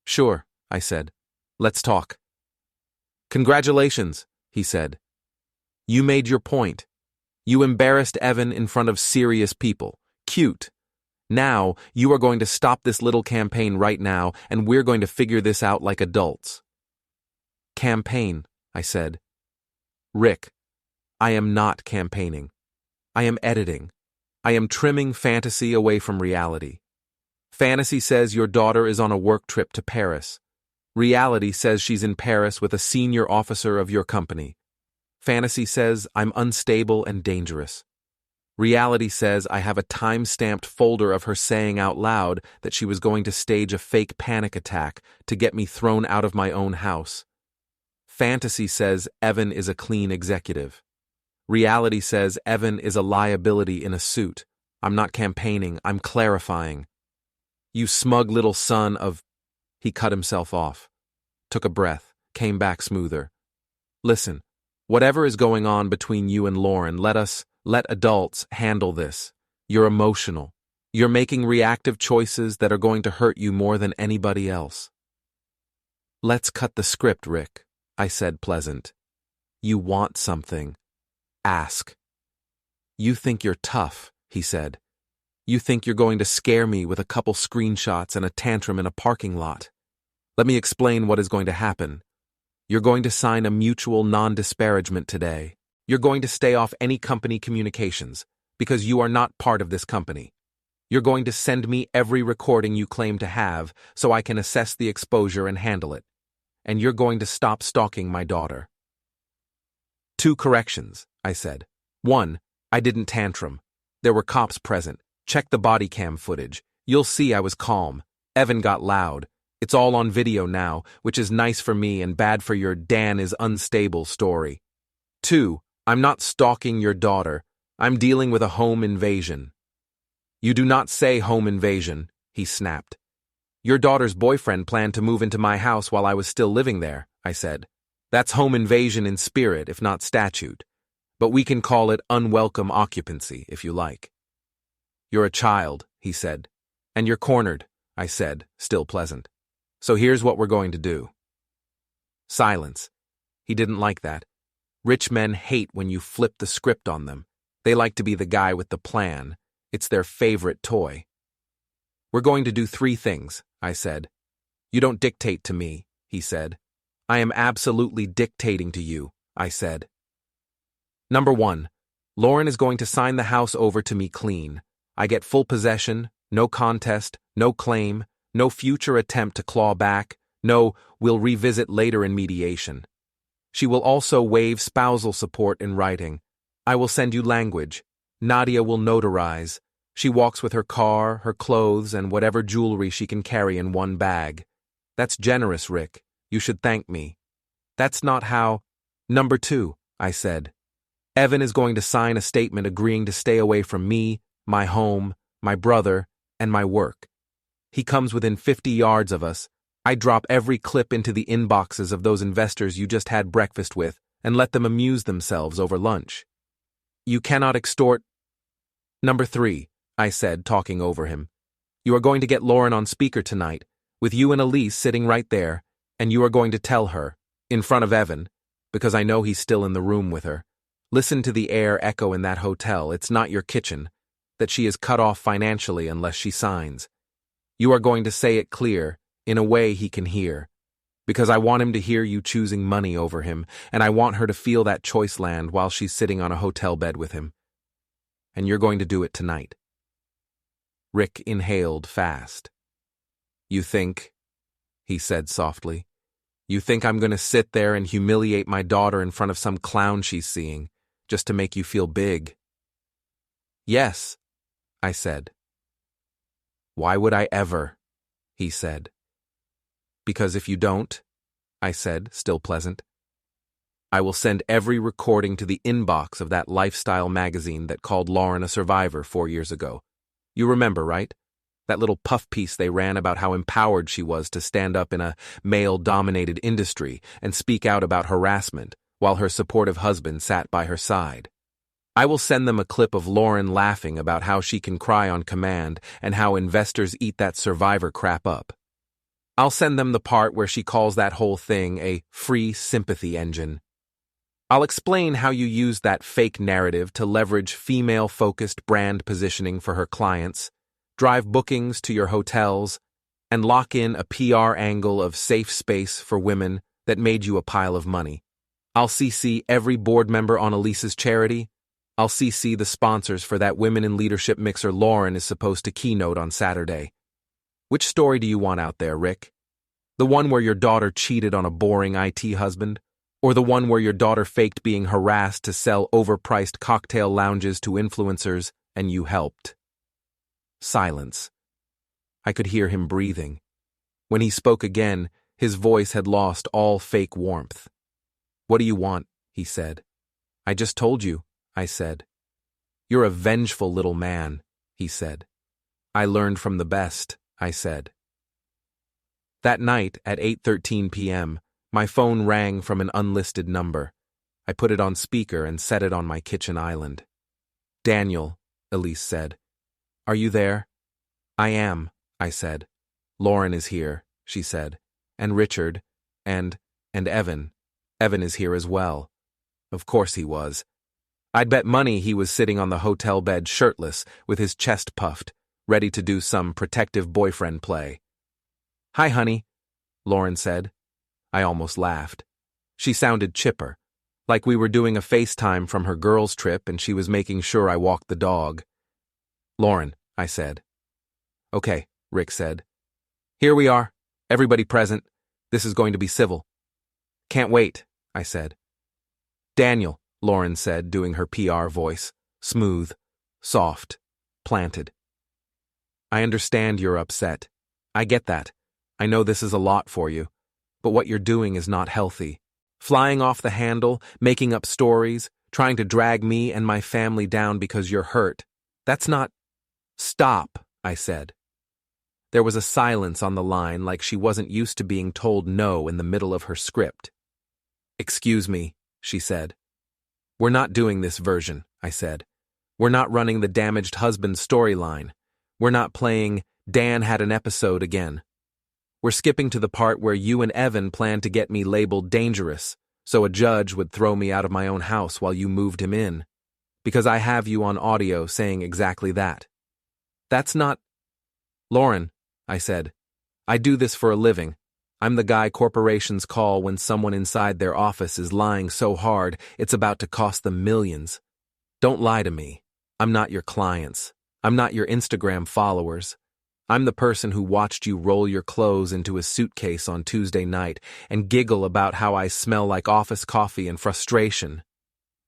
"Sure," I said. "Let's talk." "Congratulations," he said. "You made your point. You embarrassed Evan in front of serious people. Cute. Now, you are going to stop this little campaign right now, and we're going to figure this out like adults." "Campaign," I said. "Rick, I am not campaigning. I am editing. I am trimming fantasy away from reality. Fantasy says your daughter is on a work trip to Paris. Reality says she's in Paris with a senior officer of your company. Fantasy says I'm unstable and dangerous. Reality says I have a time-stamped folder of her saying out loud that she was going to stage a fake panic attack to get me thrown out of my own house. Fantasy says Evan is a clean executive. Reality says Evan is a liability in a suit. I'm not campaigning, I'm clarifying. You smug little son of... He cut himself off. Took a breath, came back smoother. "Listen, whatever is going on between you and Lauren, let adults handle this. You're emotional. You're making reactive choices that are going to hurt you more than anybody else." "Let's cut the script, Rick," I said, pleasant. "You want something. Ask." "You think you're tough," he said. "You think you're going to scare me with a couple screenshots and a tantrum in a parking lot. Let me explain what is going to happen. You're going to sign a mutual non-disparagement today. You're going to stay off any company communications, because you are not part of this company. You're going to send me every recording you claim to have so I can assess the exposure and handle it. And you're going to stop stalking my daughter. 2 corrections, I said. 1, I didn't tantrum. There were cops present. Check the body cam footage. You'll see I was calm. Evan got loud. It's all on video now, which is nice for me and bad for your Dan is unstable story. 2, I'm not stalking your daughter. I'm dealing with a home invasion. You do not say home invasion, he snapped. Your daughter's boyfriend planned to move into my house while I was still living there, I said. That's home invasion in spirit, if not statute. But we can call it unwelcome occupancy, if you like. You're a child, he said. And you're cornered, I said, still pleasant. So here's what we're going to do. Silence. He didn't like that. Rich men hate when you flip the script on them. They like to be the guy with the plan. It's their favorite toy. We're going to do 3 things, I said. You don't dictate to me, he said. I am absolutely dictating to you, I said. Number 1, Lauren is going to sign the house over to me clean. I get full possession, no contest, no claim, no future attempt to claw back, no we'll revisit later in mediation. She will also waive spousal support in writing. I will send you language. Nadia will notarize. She walks with her car, her clothes, and whatever jewelry she can carry in one bag. That's generous, Rick. You should thank me. That's not how... Number 2, I said. Evan is going to sign a statement agreeing to stay away from me, my home, my brother, and my work. He comes within 50 yards of us. I drop every clip into the inboxes of those investors you just had breakfast with and let them amuse themselves over lunch. You cannot extort... Number 3, I said, talking over him. You are going to get Lauren on speaker tonight, with you and Elise sitting right there, and you are going to tell her, in front of Evan, because I know he's still in the room with her, listen to the air echo in that hotel, it's not your kitchen, that she is cut off financially unless she signs. You are going to say it clear, in a way he can hear, because I want him to hear you choosing money over him, and I want her to feel that choice land while she's sitting on a hotel bed with him. And you're going to do it tonight. Rick inhaled fast. You think, he said softly, you think I'm going to sit there and humiliate my daughter in front of some clown she's seeing, just to make you feel big? Yes, I said. Why would I ever? He said. Because if you don't, I said, still pleasant, I will send every recording to the inbox of that lifestyle magazine that called Lauren a survivor 4 years ago. You remember, right? That little puff piece they ran about how empowered she was to stand up in a male-dominated industry and speak out about harassment while her supportive husband sat by her side. I will send them a clip of Lauren laughing about how she can cry on command and how investors eat that survivor crap up. I'll send them the part where she calls that whole thing a free sympathy engine. I'll explain how you use that fake narrative to leverage female-focused brand positioning for her clients, drive bookings to your hotels, and lock in a PR angle of safe space for women that made you a pile of money. I'll CC every board member on Elise's charity. I'll CC the sponsors for that Women in Leadership mixer Lauren is supposed to keynote on Saturday. Which story do you want out there, Rick? The one where your daughter cheated on a boring IT husband? Or the one where your daughter faked being harassed to sell overpriced cocktail lounges to influencers and you helped? Silence. I could hear him breathing. When he spoke again, his voice had lost all fake warmth. What do you want? He said. I just told you, I said. You're a vengeful little man, he said. I learned from the best, I said. That night at 8:13 p.m., my phone rang from an unlisted number. I put it on speaker and set it on my kitchen island. Daniel, Elise said. Are you there? I am, I said. Lauren is here, she said. And Richard, and Evan. Evan is here as well. Of course he was. I'd bet money he was sitting on the hotel bed shirtless, with his chest puffed, ready to do some protective boyfriend play. Hi, honey, Lauren said. I almost laughed. She sounded chipper, like we were doing a FaceTime from her girls' trip and she was making sure I walked the dog. Lauren, I said. Okay, Rick said. Here we are. Everybody present. This is going to be civil. Can't wait, I said. Daniel, Lauren said, doing her PR voice. Smooth, soft, planted. I understand you're upset. I get that. I know this is a lot for you. But what you're doing is not healthy. Flying off the handle, making up stories, trying to drag me and my family down because you're hurt. That's not... Stop, I said. There was a silence on the line like she wasn't used to being told no in the middle of her script. Excuse me, she said. We're not doing this version, I said. We're not running the damaged husband storyline. We're not playing Dan had an episode again. We're skipping to the part where you and Evan planned to get me labeled dangerous, so a judge would throw me out of my own house while you moved him in. Because I have you on audio saying exactly that. That's not... Lauren, I said. I do this for a living. I'm the guy corporations call when someone inside their office is lying so hard it's about to cost them millions. Don't lie to me. I'm not your clients. I'm not your Instagram followers. I'm the person who watched you roll your clothes into a suitcase on Tuesday night and giggle about how I smell like office coffee and frustration.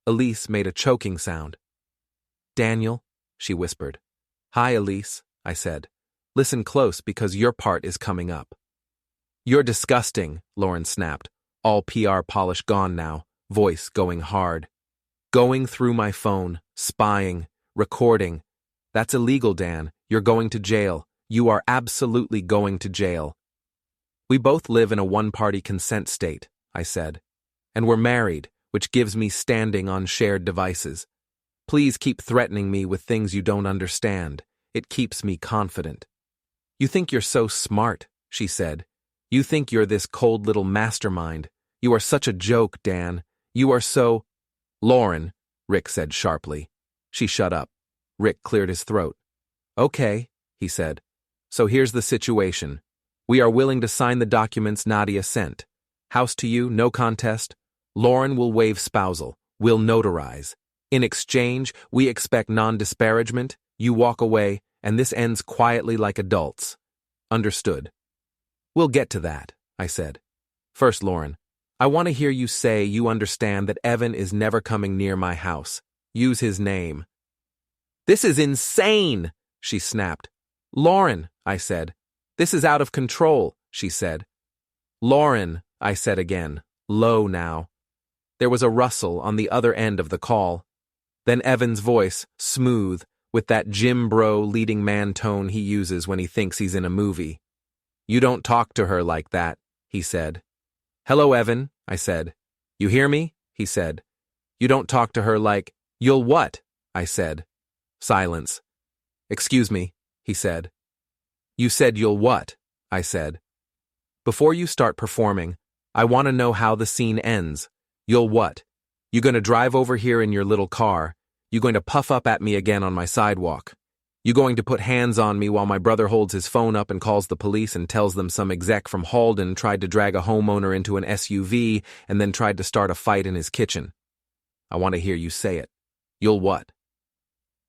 Elise made a choking sound. Daniel, she whispered. Hi, Elise, I said. Listen close because your part is coming up. You're disgusting, Lauren snapped, all PR polish gone now, voice going hard. Going through my phone, spying, recording. That's illegal, Dan. You're going to jail. You are absolutely going to jail. We both live in a one-party consent state, I said. And we're married, which gives me standing on shared devices. Please keep threatening me with things you don't understand. It keeps me confident. You think you're so smart, she said. You think you're this cold little mastermind. You are such a joke, Dan. You are so... Lauren, Rick said sharply. She shut up. Rick cleared his throat. Okay, he said. So here's the situation. We are willing to sign the documents Nadia sent. House to you, no contest. Lauren will waive spousal. We'll notarize. In exchange, we expect non-disparagement. You walk away, and this ends quietly like adults. Understood. We'll get to that, I said. First, Lauren, I want to hear you say you understand that Evan is never coming near my house. Use his name. This is insane, she snapped. Lauren, I said. This is out of control, she said. Lauren, I said again, low now. There was a rustle on the other end of the call. Then Evan's voice, smooth, with that Jim Bro leading man tone he uses when he thinks he's in a movie. You don't talk to her like that, he said. Hello, Evan, I said. You hear me? He said. You don't talk to her like, you'll what? I said. Silence. Excuse me, he said. You said you'll what? I said. Before you start performing, I want to know how the scene ends. You'll what? You going to drive over here in your little car? You going to puff up at me again on my sidewalk? You going to put hands on me while my brother holds his phone up and calls the police and tells them some exec from Halden tried to drag a homeowner into an SUV and then tried to start a fight in his kitchen? I want to hear you say it. You'll what?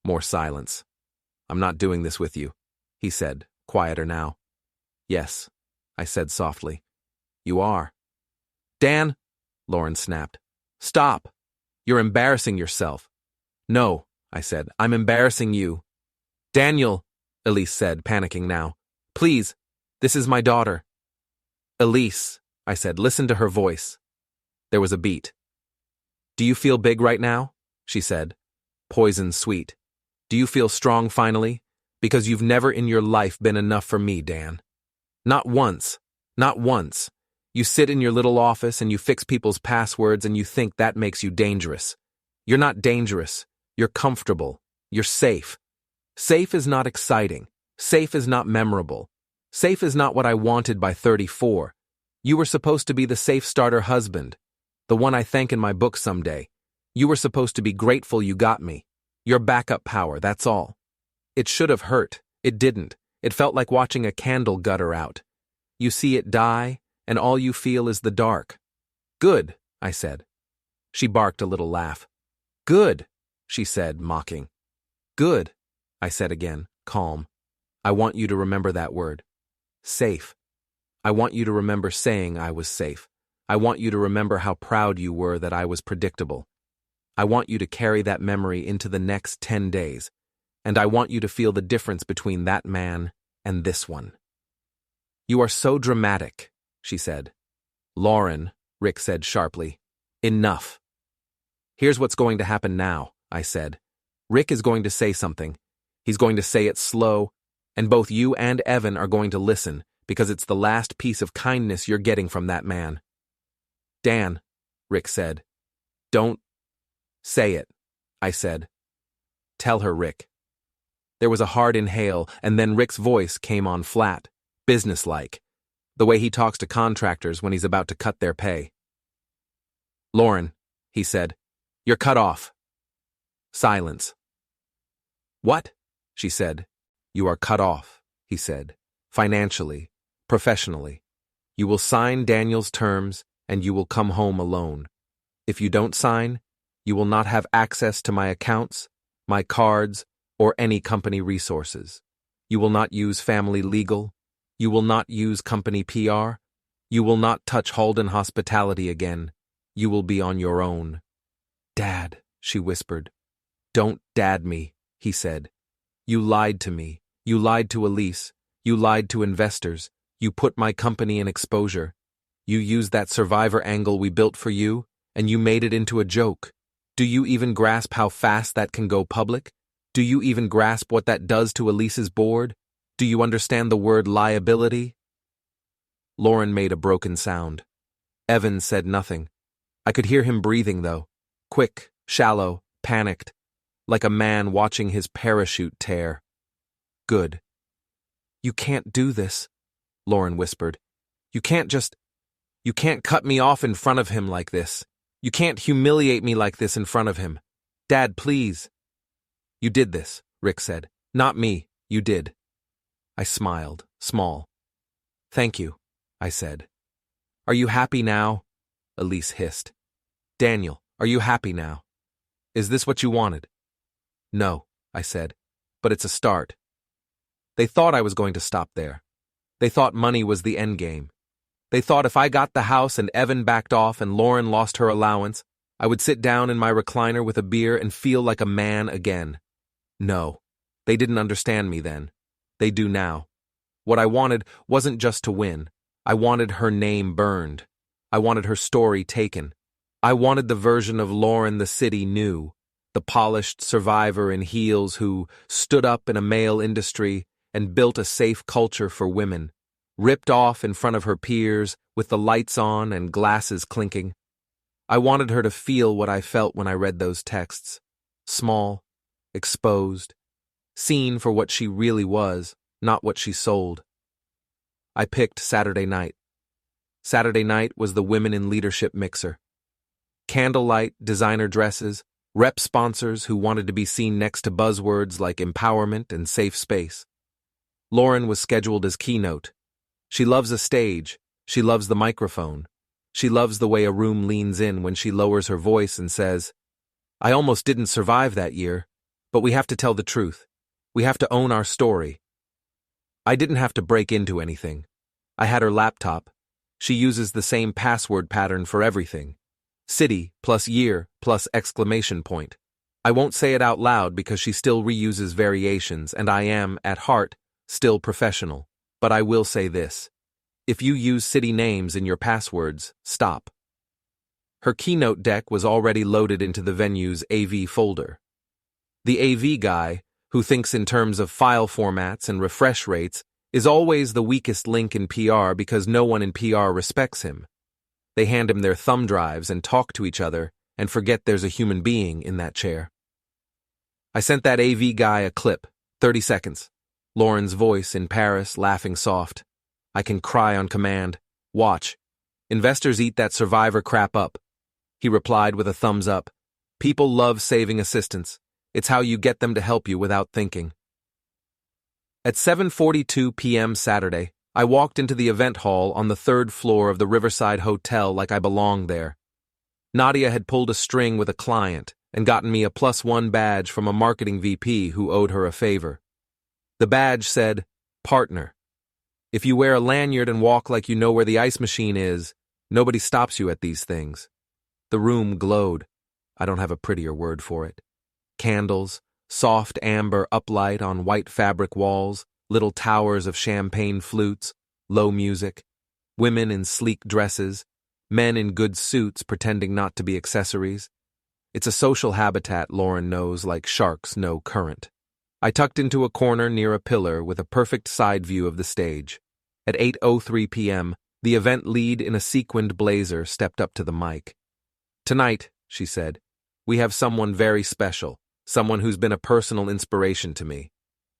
More silence. I'm not doing this with you, he said, quieter now. Yes, I said softly. You are. Dan, Lauren snapped. Stop. You're embarrassing yourself. No, I said. I'm embarrassing you. Daniel, Elise said, panicking now. Please, this is my daughter. Elise, I said, listen to her voice. There was a beat. Do you feel big right now? She said. Poison sweet. Do you feel strong finally? Because you've never in your life been enough for me, Dan. Not once. Not once. You sit in your little office and you fix people's passwords and you think that makes you dangerous. You're not dangerous. You're comfortable. You're safe. Safe is not exciting. Safe is not memorable. Safe is not what I wanted by 34. You were supposed to be the safe starter husband, the one I thank in my book someday. You were supposed to be grateful you got me. Your backup power, that's all. It should have hurt. It didn't. It felt like watching a candle gutter out. You see it die, and all you feel is the dark. Good, I said. She barked a little laugh. Good, she said, mocking. Good, I said again, calm. I want you to remember that word. Safe. I want you to remember saying I was safe. I want you to remember how proud you were that I was predictable. I want you to carry that memory into the next 10 days, and I want you to feel the difference between that man and this one. You are so dramatic, she said. Lauren, Rick said sharply. Enough. Here's what's going to happen now, I said. Rick is going to say something. He's going to say it slow, and both you and Evan are going to listen, because it's the last piece of kindness you're getting from that man. Dan, Rick said. Don't say it, I said. Tell her, Rick. There was a hard inhale, and then Rick's voice came on flat, businesslike, the way he talks to contractors when he's about to cut their pay. Lauren, he said, you're cut off. Silence. What? She said. You are cut off, he said, financially, professionally. You will sign Daniel's terms, and you will come home alone. If you don't sign, you will not have access to my accounts, my cards, or any company resources. You will not use family legal. You will not use company PR. You will not touch Halden Hospitality again. You will be on your own. Dad, she whispered. Don't dad me, he said. You lied to me. You lied to Elise. You lied to investors. You put my company in exposure. You used that survivor angle we built for you, and you made it into a joke. Do you even grasp how fast that can go public? Do you even grasp what that does to Elise's board? Do you understand the word liability? Lauren made a broken sound. Evan said nothing. I could hear him breathing, though. Quick, shallow, panicked, like a man watching his parachute tear. Good. You can't do this, Lauren whispered. You can't cut me off in front of him like this. You can't humiliate me like this in front of him. Dad, please. You did this, Rick said. Not me, you did. I smiled, small. Thank you, I said. Are you happy now? Elise hissed. Daniel, are you happy now? Is this what you wanted? No, I said, but it's a start. They thought I was going to stop there. They thought money was the end game. They thought if I got the house and Evan backed off and Lauren lost her allowance, I would sit down in my recliner with a beer and feel like a man again. No, they didn't understand me then. They do now. What I wanted wasn't just to win. I wanted her name burned. I wanted her story taken. I wanted the version of Lauren the city knew, the polished survivor in heels who stood up in a male industry and built a safe culture for women, ripped off in front of her peers with the lights on and glasses clinking. I wanted her to feel what I felt when I read those texts. Small, exposed, seen for what she really was, not what she sold. I picked Saturday night. Saturday night was the Women in Leadership mixer. Candlelight, designer dresses, rep sponsors who wanted to be seen next to buzzwords like empowerment and safe space. Lauren was scheduled as keynote. She loves a stage. She loves the microphone. She loves the way a room leans in when she lowers her voice and says, I almost didn't survive that year, but we have to tell the truth. We have to own our story. I didn't have to break into anything. I had her laptop. She uses the same password pattern for everything. City plus year plus exclamation point. I won't say it out loud because she still reuses variations and I am, at heart, still professional. But I will say this. If you use city names in your passwords, stop. Her keynote deck was already loaded into the venue's AV folder. The AV guy, who thinks in terms of file formats and refresh rates, is always the weakest link in PR because no one in PR respects him. They hand him their thumb drives and talk to each other and forget there's a human being in that chair. I sent that AV guy a clip, 30 seconds. Lauren's voice in Paris, laughing soft. I can cry on command. Watch. Investors eat that survivor crap up. He replied with a thumbs up. People love saving assistants. It's how you get them to help you without thinking. At 7:42 p.m. Saturday, I walked into the event hall on the third floor of the Riverside Hotel like I belonged there. Nadia had pulled a string with a client and gotten me a +1 badge from a marketing VP who owed her a favor. The badge said, Partner. If you wear a lanyard and walk like you know where the ice machine is, nobody stops you at these things. The room glowed. I don't have a prettier word for it. Candles, soft amber uplight on white fabric walls, little towers of champagne flutes, low music, women in sleek dresses, men in good suits pretending not to be accessories. It's a social habitat Lauren knows like sharks know current. I tucked into a corner near a pillar with a perfect side view of the stage. At 8:03 p.m., the event lead in a sequined blazer stepped up to the mic. Tonight, she said, we have someone very special, someone who's been a personal inspiration to me.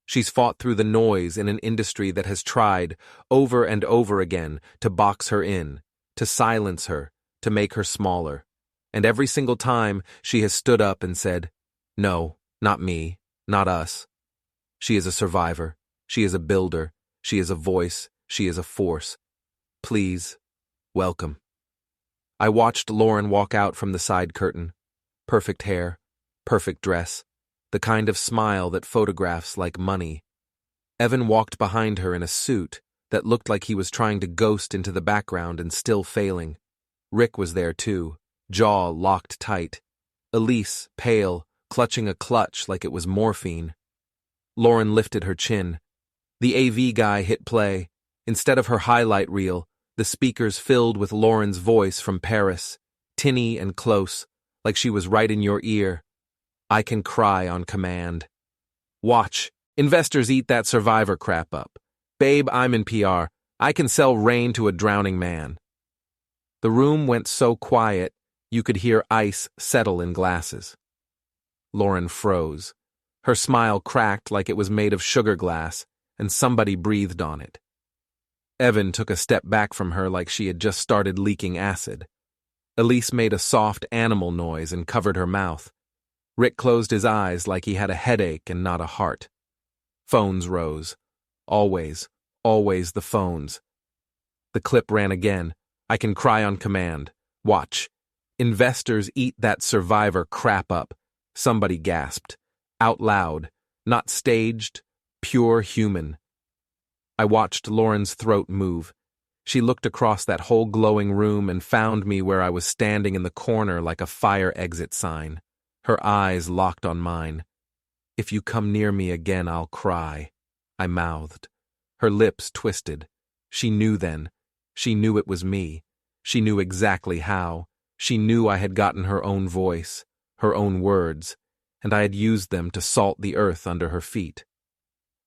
She's fought through the noise in an industry that has tried, over and over again, to box her in, to silence her, to make her smaller. And every single time, she has stood up and said, No, not me, not us. She is a survivor. She is a builder. She is a voice. She is a force. Please, welcome. I watched Lauren walk out from the side curtain. Perfect hair, perfect dress, the kind of smile that photographs like money. Evan walked behind her in a suit that looked like he was trying to ghost into the background and still failing. Rick was there too, jaw locked tight. Elise, pale, clutching a clutch like it was morphine. Lauren lifted her chin. The AV guy hit play. Instead of her highlight reel, the speakers filled with Lauren's voice from Paris, tinny and close, like she was right in your ear. I can cry on command. Watch. Investors eat that survivor crap up. Babe, I'm in PR. I can sell rain to a drowning man. The room went so quiet, you could hear ice settle in glasses. Lauren froze. Her smile cracked like it was made of sugar glass, and somebody breathed on it. Evan took a step back from her like she had just started leaking acid. Elise made a soft animal noise and covered her mouth. Rick closed his eyes like he had a headache and not a heart. Phones rose. Always, always the phones. The clip ran again. I can cry on command. Watch. Investors eat that survivor crap up. Somebody gasped. Out loud. Not staged. Pure human. I watched Lauren's throat move. She looked across that whole glowing room and found me where I was standing in the corner like a fire exit sign. Her eyes locked on mine. If you come near me again, I'll cry, I mouthed. Her lips twisted. She knew then. She knew it was me. She knew exactly how. She knew I had gotten her own voice, her own words, and I had used them to salt the earth under her feet.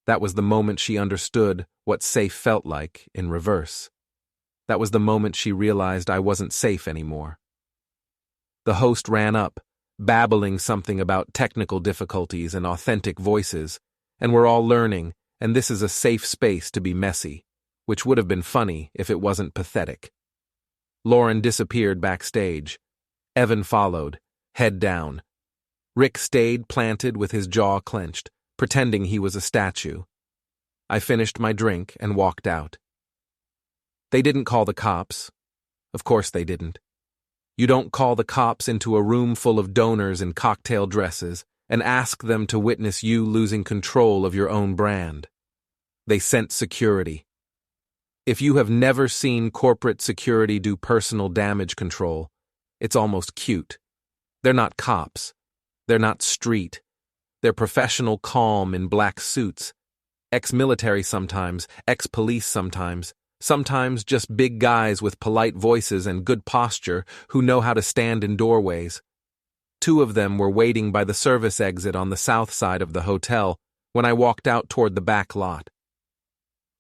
That was the moment she understood what safe felt like in reverse. That was the moment she realized I wasn't safe anymore. The host ran up, babbling something about technical difficulties and authentic voices, and we're all learning, and this is a safe space to be messy, which would have been funny if it wasn't pathetic. Lauren disappeared backstage. Evan followed, head down. Rick stayed planted with his jaw clenched, pretending he was a statue. I finished my drink and walked out. They didn't call the cops. Of course they didn't. You don't call the cops into a room full of donors in cocktail dresses and ask them to witness you losing control of your own brand. They sent security. If you have never seen corporate security do personal damage control, it's almost cute. They're not cops. They're not street. They're professional calm in black suits. Ex-military sometimes, ex-police sometimes just big guys with polite voices and good posture who know how to stand in doorways. Two of them were waiting by the service exit on the south side of the hotel when I walked out toward the back lot.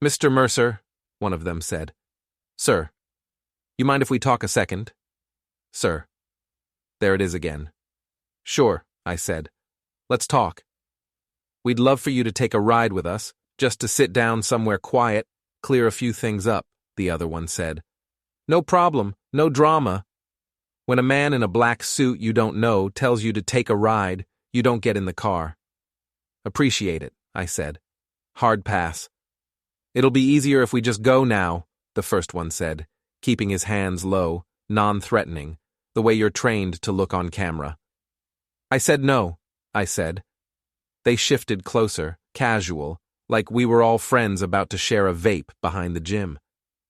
Mr. Mercer, one of them said. Sir, you mind if we talk a second? Sir. There it is again. Sure, I said. Let's talk. We'd love for you to take a ride with us, just to sit down somewhere quiet, clear a few things up, the other one said. No problem, no drama. When a man in a black suit you don't know tells you to take a ride, you don't get in the car. Appreciate it, I said. Hard pass. It'll be easier if we just go now, the first one said, keeping his hands low, non-threatening, the way you're trained to look on camera. I said no, I said. They shifted closer, casual, like we were all friends about to share a vape behind the gym.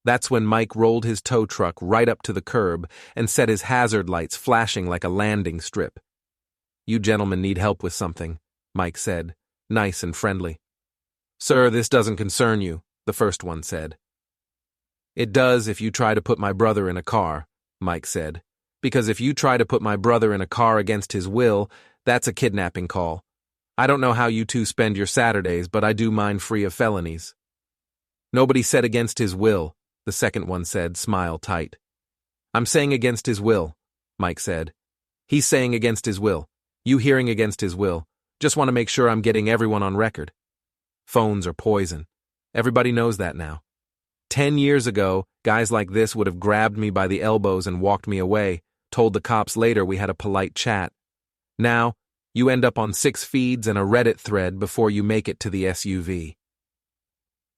That's when Mike rolled his tow truck right up to the curb and set his hazard lights flashing like a landing strip. You gentlemen need help with something, Mike said, nice and friendly. Sir, this doesn't concern you, the first one said. It does if you try to put my brother in a car, Mike said, because if you try to put my brother in a car against his will, that's a kidnapping call. I don't know how you two spend your Saturdays, but I do mine free of felonies. Nobody said against his will, the second one said, smile tight. I'm saying against his will, Mike said. He's saying against his will. You hearing against his will. Just want to make sure I'm getting everyone on record. Phones are poison. Everybody knows that now. 10 years ago, guys like this would have grabbed me by the elbows and walked me away, told the cops later we had a polite chat. Now, you end up on 6 feeds and a Reddit thread before you make it to the SUV.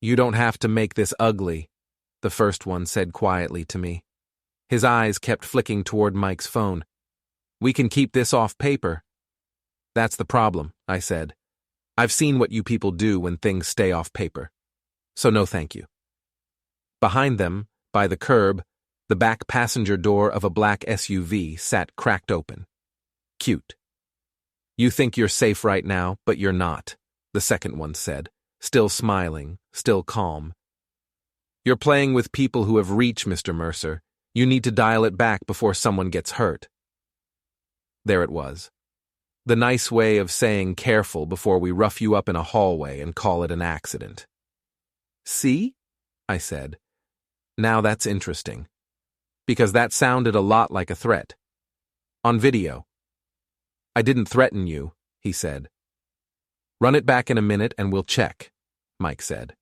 You don't have to make this ugly, the first one said quietly to me. His eyes kept flicking toward Mike's phone. We can keep this off paper. That's the problem, I said. I've seen what you people do when things stay off paper. So no thank you. Behind them, by the curb, the back passenger door of a black SUV sat cracked open. Cute. You think you're safe right now, but you're not, the second one said, still smiling, still calm. You're playing with people who have reach, Mr. Mercer. You need to dial it back before someone gets hurt. There it was. The nice way of saying careful before we rough you up in a hallway and call it an accident. See? I said. Now that's interesting. Because that sounded a lot like a threat. On video. I didn't threaten you, he said. Run it back in a minute and we'll check, Mike said.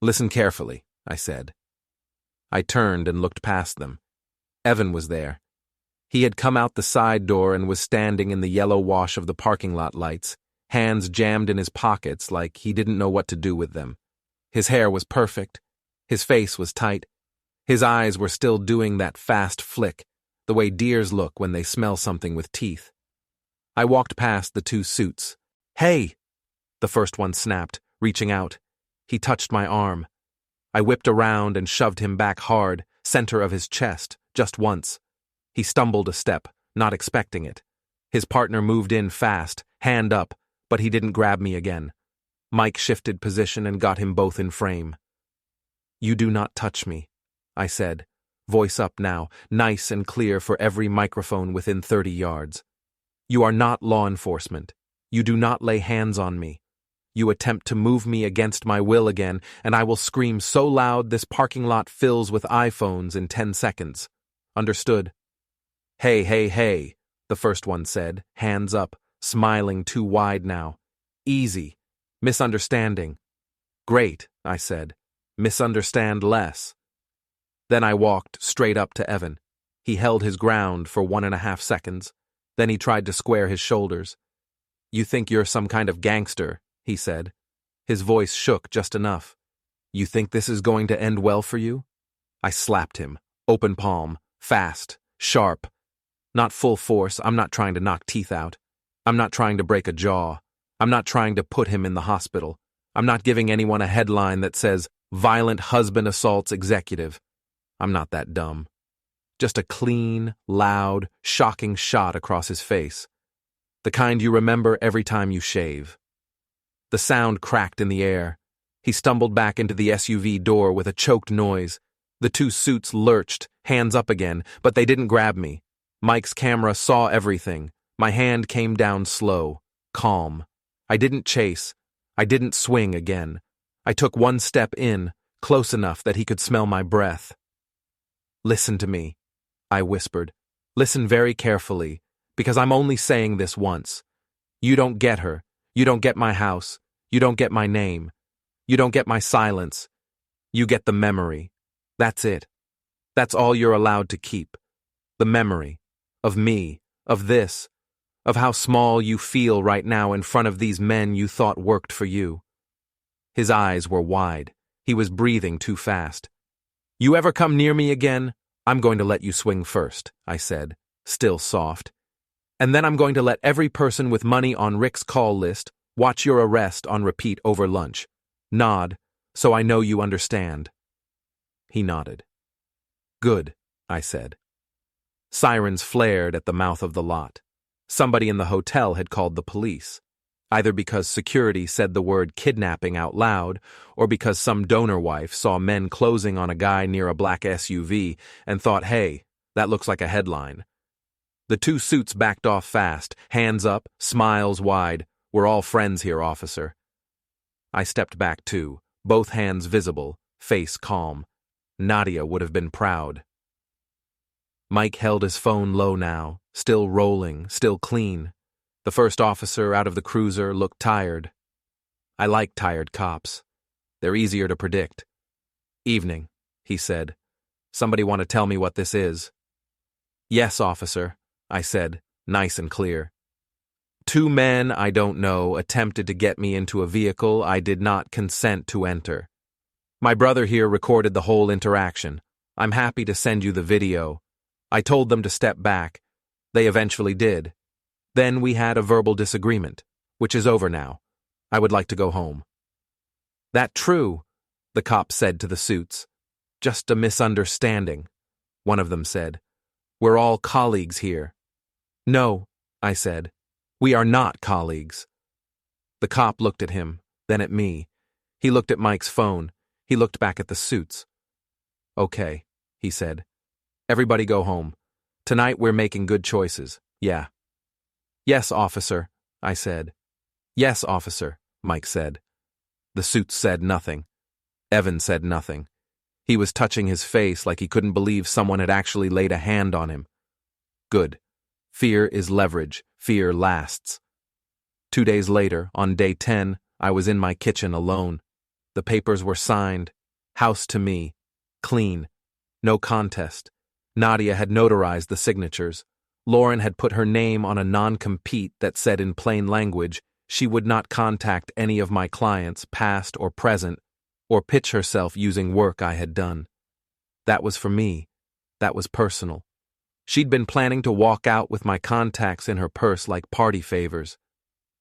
Listen carefully, I said. I turned and looked past them. Evan was there. He had come out the side door and was standing in the yellow wash of the parking lot lights, hands jammed in his pockets like he didn't know what to do with them. His hair was perfect. His face was tight. His eyes were still doing that fast flick, the way deers look when they smell something with teeth. I walked past the 2 suits. Hey! The first one snapped, reaching out. He touched my arm. I whipped around and shoved him back hard, center of his chest, just once. He stumbled a step, not expecting it. His partner moved in fast, hand up, but he didn't grab me again. Mike shifted position and got him both in frame. You do not touch me, I said, voice up now, nice and clear for every microphone within 30 yards. You are not law enforcement. You do not lay hands on me. You attempt to move me against my will again, and I will scream so loud this parking lot fills with iPhones in 10 seconds. Understood? Hey, hey, hey, the first one said, hands up, smiling too wide now. Easy. Misunderstanding. Great, I said. Misunderstand less. Then I walked straight up to Evan. He held his ground for 1.5 seconds. Then he tried to square his shoulders. You think you're some kind of gangster, he said. His voice shook just enough. You think this is going to end well for you? I slapped him, open palm, fast, sharp. Not full force, I'm not trying to knock teeth out. I'm not trying to break a jaw. I'm not trying to put him in the hospital. I'm not giving anyone a headline that says, Violent Husband Assaults Executive. I'm not that dumb. Just a clean, loud, shocking shot across his face. The kind you remember every time you shave. The sound cracked in the air. He stumbled back into the SUV door with a choked noise. The 2 suits lurched, hands up again, but they didn't grab me. Mike's camera saw everything. My hand came down slow, calm. I didn't chase. I didn't swing again. I took 1 step in, close enough that he could smell my breath. Listen to me, I whispered. Listen very carefully, because I'm only saying this once. You don't get her. You don't get my house. You don't get my name. You don't get my silence. You get the memory. That's it. That's all you're allowed to keep. The memory. Of me. Of this. Of how small you feel right now in front of these men you thought worked for you. His eyes were wide. He was breathing too fast. You ever come near me again, I'm going to let you swing first, I said, still soft. And then I'm going to let every person with money on Rick's call list watch your arrest on repeat over lunch. Nod, so I know you understand. He nodded. Good, I said. Sirens flared at the mouth of the lot. Somebody in the hotel had called the police, either because security said the word kidnapping out loud or because some donor wife saw men closing on a guy near a black SUV and thought, hey, that looks like a headline. The two suits backed off fast, hands up, smiles wide. We're all friends here, officer. I stepped back too, both hands visible, face calm. Nadia would have been proud. Mike held his phone low now, still rolling, still clean. The first officer out of the cruiser looked tired. I like tired cops. They're easier to predict. Evening, he said. Somebody want to tell me what this is? Yes, officer, I said, nice and clear. Two men I don't know attempted to get me into a vehicle I did not consent to enter. My brother here recorded the whole interaction. I'm happy to send you the video. I told them to step back. They eventually did. Then we had a verbal disagreement, which is over now. I would like to go home. That true, the cop said to the suits. Just a misunderstanding, one of them said. We're all colleagues here. No, I said. We are not colleagues. The cop looked at him, then at me. He looked at Mike's phone. He looked back at the suits. Okay, he said. Everybody go home. Tonight we're making good choices, yeah. Yes, officer, I said. Yes, officer, Mike said. The suits said nothing. Evan said nothing. He was touching his face like he couldn't believe someone had actually laid a hand on him. Good. Fear is leverage. Fear lasts. 2 days later, on day 10, I was in my kitchen alone. The papers were signed. House to me. Clean. No contest. Nadia had notarized the signatures. Lauren had put her name on a non-compete that said in plain language she would not contact any of my clients, past or present, or pitch herself using work I had done. That was for me. That was personal. She'd been planning to walk out with my contacts in her purse like party favors.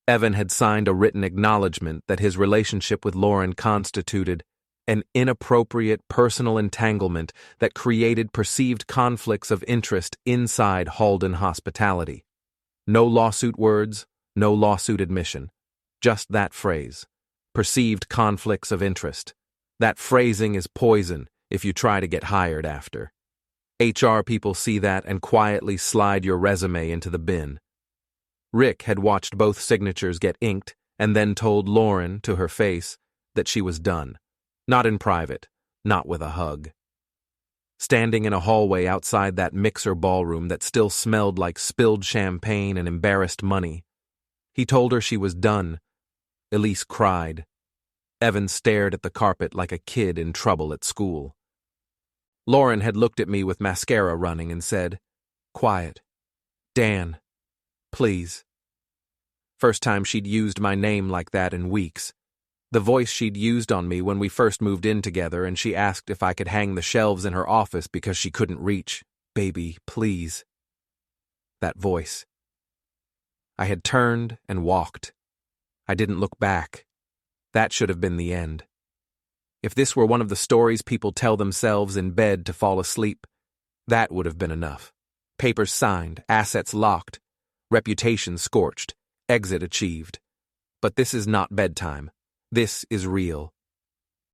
Evan had signed a written acknowledgement that his relationship with Lauren constituted an inappropriate personal entanglement that created perceived conflicts of interest inside Halden Hospitality. No lawsuit words, no lawsuit admission. Just that phrase. Perceived conflicts of interest. That phrasing is poison if you try to get hired after. HR people see that and quietly slide your resume into the bin. Rick had watched both signatures get inked and then told Lauren, to her face, that she was done. Not in private, not with a hug. Standing in a hallway outside that mixer ballroom that still smelled like spilled champagne and embarrassed money, he told her she was done. Elise cried. Evan stared at the carpet like a kid in trouble at school. Lauren had looked at me with mascara running and said, Quiet. Dan. Please. First time she'd used my name like that in weeks. The voice she'd used on me when we first moved in together and she asked if I could hang the shelves in her office because she couldn't reach. Baby, please. That voice. I had turned and walked. I didn't look back. That should have been the end. If this were one of the stories people tell themselves in bed to fall asleep, that would have been enough. Papers signed, assets locked, reputation scorched, exit achieved. But this is not bedtime. This is real.